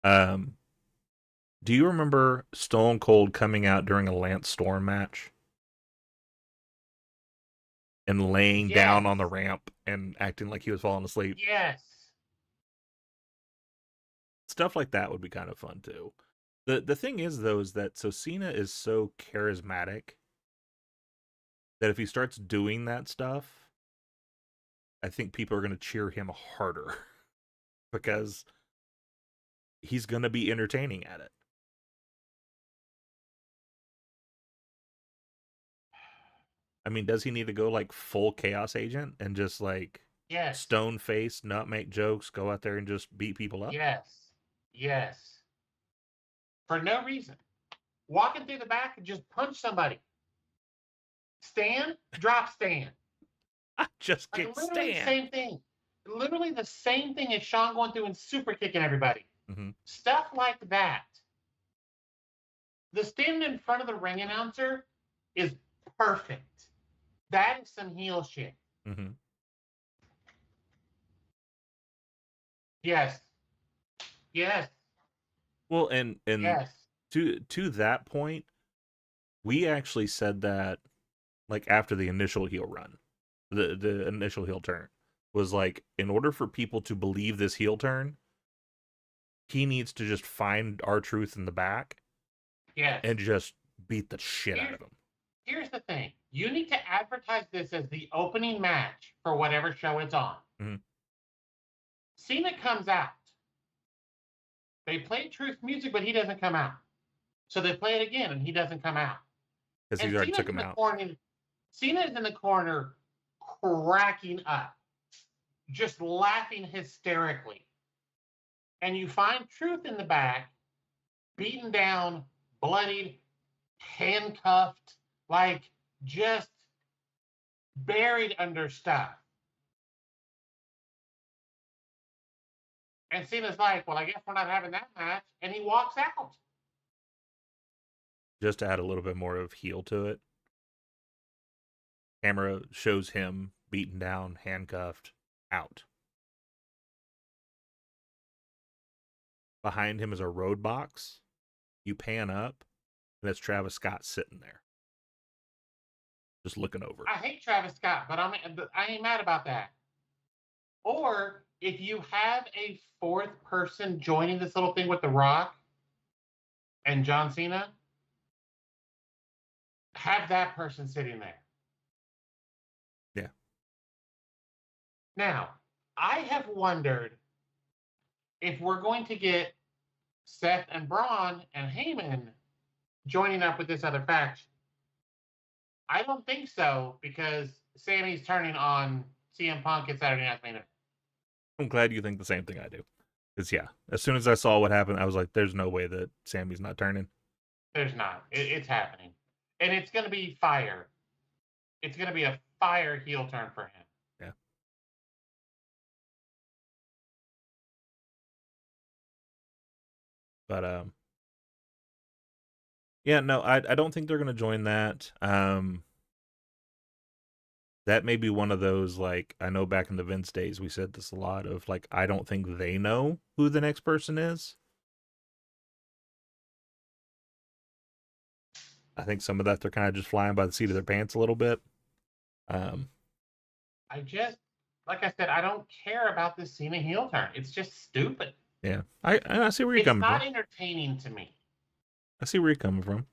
Speaker 1: Do you remember Stone Cold coming out during a Lance Storm match? And laying down on the ramp and acting like he was falling asleep.
Speaker 2: Yes.
Speaker 1: Stuff like that would be kind of fun too. The thing is though is that Cena is so charismatic that if he starts doing that stuff, I think people are going to cheer him harder because he's going to be entertaining at it. I mean, does he need to go like full chaos agent and just like
Speaker 2: Yes.
Speaker 1: stone face, not make jokes, go out there and just beat people up?
Speaker 2: Yes. Yes. For no reason. Walking through the back and just punch somebody. Stand, drop stand.
Speaker 1: I just
Speaker 2: Like
Speaker 1: can't
Speaker 2: literally the
Speaker 1: stand.
Speaker 2: same thing. Literally the same thing as Sean going through and super kicking everybody.
Speaker 1: Mm-hmm.
Speaker 2: Stuff like that. The stand in front of the ring announcer is perfect. That is some heel shit.
Speaker 1: Mm-hmm.
Speaker 2: Yes. Yes.
Speaker 1: Well, and
Speaker 2: Yes.
Speaker 1: to that point, we actually said that like after the initial heel run, the initial heel turn was like, in order for people to believe this heel turn, he needs to just find R-Truth in the back,
Speaker 2: Yes.
Speaker 1: and just beat the shit out of him.
Speaker 2: Here's the thing: you need to advertise this as the opening match for whatever show it's on.
Speaker 1: Mm-hmm.
Speaker 2: Cena comes out. They play Truth music, but he doesn't come out. So they play it again, and he doesn't come out.
Speaker 1: Because he already took him out.
Speaker 2: Cena is in the corner cracking up, just laughing hysterically. And you find Truth in the back, beaten down, bloodied, handcuffed, like just buried under stuff. And Cena's like, well, I guess we're not having that match. And he walks out.
Speaker 1: Just to add a little bit more of heel to it, camera shows him beaten down, handcuffed, out. Behind him is a road box. You pan up, and it's Travis Scott sitting there, just looking over.
Speaker 2: I hate Travis Scott, but I ain't mad about that. Or if you have a fourth person joining this little thing with The Rock and John Cena, have that person sitting there.
Speaker 1: Yeah.
Speaker 2: Now, I have wondered if we're going to get Seth and Braun and Heyman joining up with this other faction. I don't think so, because Sammy's turning on CM Punk at Saturday Night Main Event.
Speaker 1: I'm glad you think the same thing I do. Because, yeah, as soon as I saw what happened, I was like, there's no way that Sammy's not turning.
Speaker 2: There's not. It's happening. And it's going to be fire. It's going to be a fire heel turn for him.
Speaker 1: Yeah. But, yeah, no, I don't think they're going to join that. That may be one of those, like, I know back in the Vince days, we said this a lot of, like, I don't think they know who the next person is. I think some of that they're kind of just flying by the seat of their pants a little bit.
Speaker 2: I just, like I said, I don't care about this Cena heel turn. It's just stupid.
Speaker 1: Yeah, I see where you're coming from.
Speaker 2: It's not entertaining to me.
Speaker 1: I see where you're coming from.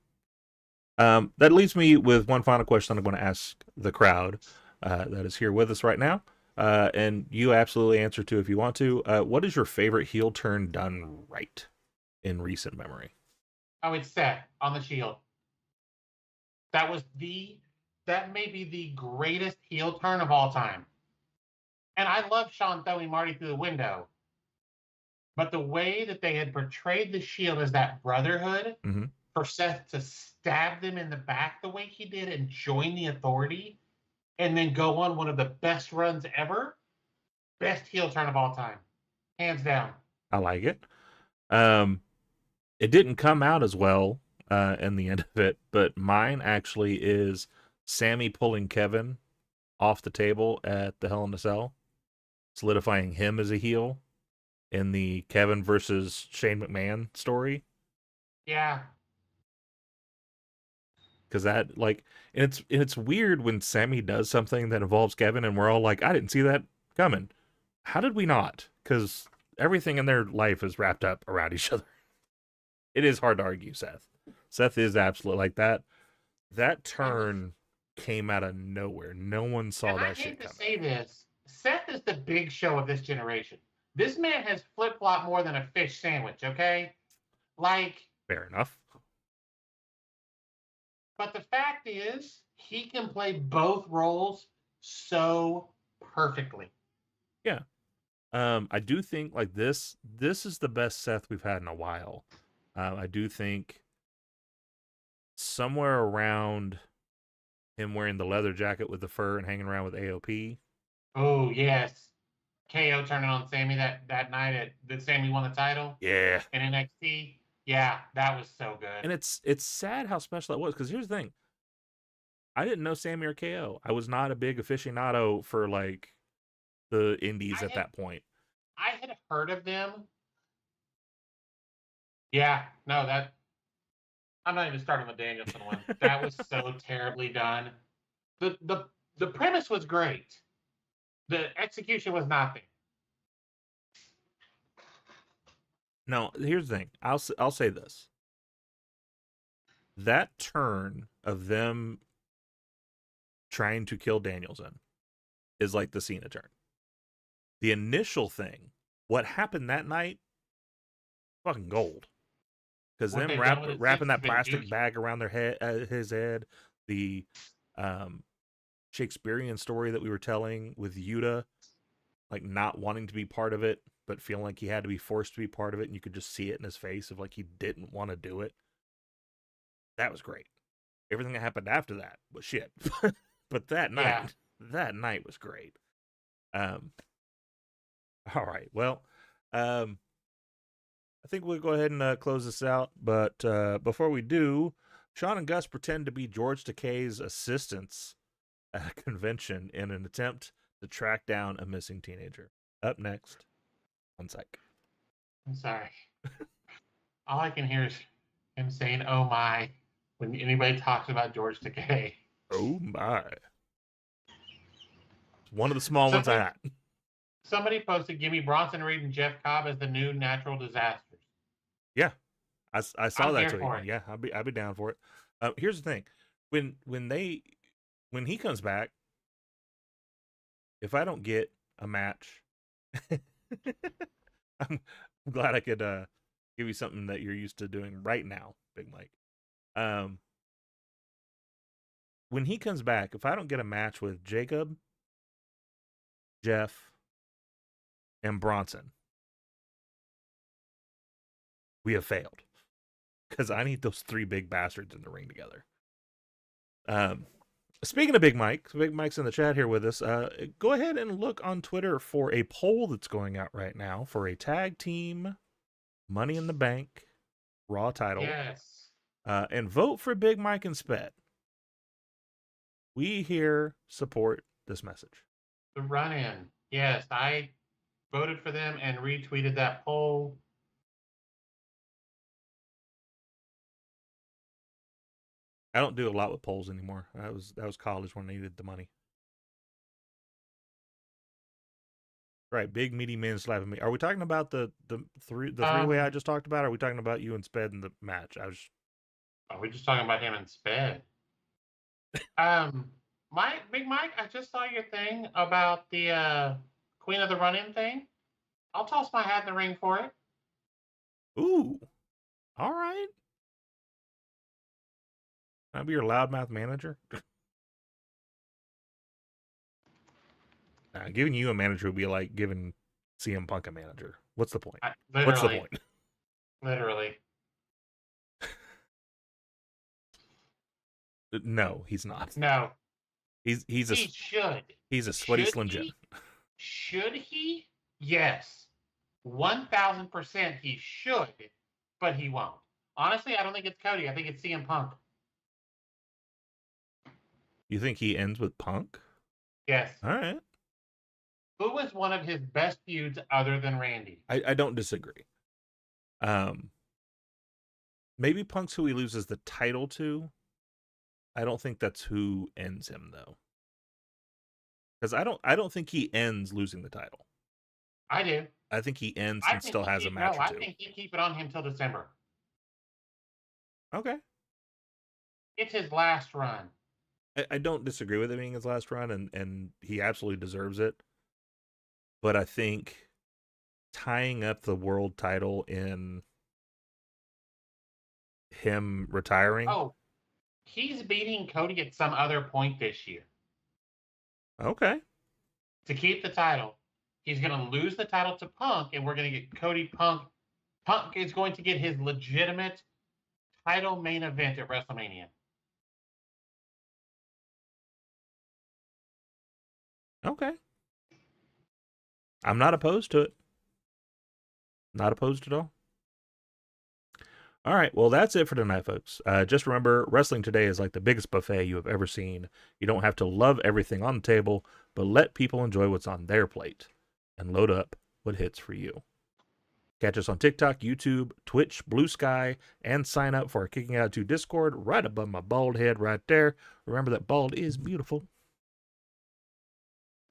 Speaker 1: That leaves me with one final question I'm going to ask the crowd that is here with us right now. And you absolutely answer to if you want to. What is your favorite heel turn done right in recent memory?
Speaker 2: Oh, it's Seth on the Shield. That may be the greatest heel turn of all time. And I love Sean throwing Marty through the window. But the way that they had portrayed the Shield as that brotherhood,
Speaker 1: mm-hmm.
Speaker 2: for Seth to stab them in the back the way he did and join the Authority, and then go on one of the best runs ever, best heel turn of all time. Hands down.
Speaker 1: I like it. It didn't come out as well in the end of it, but mine actually is Sammy pulling Kevin off the table at the Hell in a Cell, solidifying him as a heel in the Kevin versus Shane McMahon story.
Speaker 2: Yeah.
Speaker 1: because that like, and it's weird when Sammy does something that involves Kevin, and we're all like, I didn't see that coming. How did we not? Because everything in their life is wrapped up around each other. It is hard to argue, Seth. Seth is absolutely like that. That turn came out of nowhere. No one saw that shit coming.
Speaker 2: I hate to say this. Seth is the big show of this generation. This man has flip-flopped more than a fish sandwich, okay? Like,
Speaker 1: fair enough.
Speaker 2: But the fact is, he can play both roles so perfectly.
Speaker 1: Yeah. I do think like this is the best Seth we've had in a while. I do think somewhere around him wearing the leather jacket with the fur and hanging around with AOP.
Speaker 2: Oh yes, KO turning on Sammy that night that Sammy won the title.
Speaker 1: Yeah,
Speaker 2: in NXT. Yeah, that was so good.
Speaker 1: And it's sad how special that was, because here's the thing: I didn't know Sammy or KO. I was not a big aficionado for like the indies at that point.
Speaker 2: I had heard of them. Yeah, no, that I'm not even starting the Danielson one. That was so terribly done. The premise was great. The execution was nothing.
Speaker 1: No, here's the thing. I'll say this. That turn of them trying to kill Danielson is like the Cena turn. The initial thing, what happened that night, fucking gold. Because them wrapping that plastic bag around their head, his head, the Shakespearean story that we were telling with Yuta, like not wanting to be part of it, but feeling like he had to be forced to be part of it, and you could just see it in his face of like he didn't want to do it. That was great. Everything that happened after that was shit. But that night was great. All right. Well, I think we'll go ahead and close this out. But before we do, Sean and Gus pretend to be George Takei's assistants at a convention in an attempt to track down a missing teenager. Up next on Psych.
Speaker 2: I'm sorry. All I can hear is him saying, "Oh my," when anybody talks about George Takei.
Speaker 1: Oh my. One of the small ones I had.
Speaker 2: Somebody posted, "Give me Bronson Reed and Jeff Cobb as the new natural disasters."
Speaker 1: Yeah, I saw that tweet. Yeah, I'd be down for it. Here's the thing: when he comes back, if I don't get a match, I'm glad I could give you something that you're used to doing right now, Big Mike. When he comes back, if I don't get a match with Jacob, Jeff, and Bronson, we have failed, because I need those three big bastards in the ring together. Speaking of Big Mike's in the chat here with us. Go ahead and look on Twitter for a poll that's going out right now for a tag team Money in the Bank Raw title.
Speaker 2: Yes.
Speaker 1: And vote for Big Mike and Sped. We here support this message.
Speaker 2: The run-in. Yes, I voted for them and retweeted that poll.
Speaker 1: I don't do a lot with polls anymore. That was college when I needed the money. Right, big meaty men slapping me. Are we talking about the three-way I just talked about? Or are we talking about you and Sped in the match?
Speaker 2: Are we just talking about him and Sped? Big Mike, I just saw your thing about the Queen of the Run-In thing. I'll toss my hat in the ring for it.
Speaker 1: Ooh, all right. I'll be your loudmouth manager. Giving you a manager would be like giving CM Punk a manager. What's the point? What's the point?
Speaker 2: Literally.
Speaker 1: No, he's not.
Speaker 2: No.
Speaker 1: He
Speaker 2: should.
Speaker 1: He's a sweaty Slim Jim.
Speaker 2: Should he? Yes. 1,000% he should, but he won't. Honestly, I don't think it's Cody. I think it's CM Punk.
Speaker 1: You think he ends with Punk?
Speaker 2: Yes.
Speaker 1: All right.
Speaker 2: Who was one of his best feuds other than Randy?
Speaker 1: I don't disagree. Maybe Punk's who he loses the title to, I don't think that's who ends him though. Because I don't think he ends losing the title.
Speaker 2: I do.
Speaker 1: I think he ends and still has a match or two.
Speaker 2: I think you keep it on him till December.
Speaker 1: Okay.
Speaker 2: It's his last run.
Speaker 1: I don't disagree with it being his last run, and he absolutely deserves it. But I think tying up the world title in him retiring.
Speaker 2: Oh, he's beating Cody at some other point this year.
Speaker 1: Okay.
Speaker 2: To keep the title. He's going to lose the title to Punk, and we're going to get Cody Punk. Punk is going to get his legitimate title main event at WrestleMania.
Speaker 1: Okay. I'm not opposed to it. Not opposed at all. All right, well, that's it for tonight, folks. Just remember, wrestling today is like the biggest buffet you have ever seen. You don't have to love everything on the table, but let people enjoy what's on their plate and load up what hits for you. Catch us on TikTok, YouTube, Twitch, Blue Sky, and sign up for our Kicking Out 2 Discord right above my bald head right there. Remember that bald is beautiful.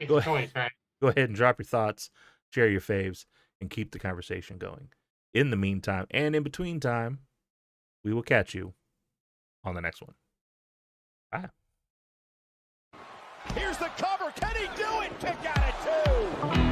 Speaker 2: It's a choice, right?
Speaker 1: Go ahead and drop your thoughts, share your faves, and keep the conversation going. In the meantime, and in between time, we will catch you on the next one. Bye.
Speaker 3: Here's the cover. Can he do it? Kick out at 2.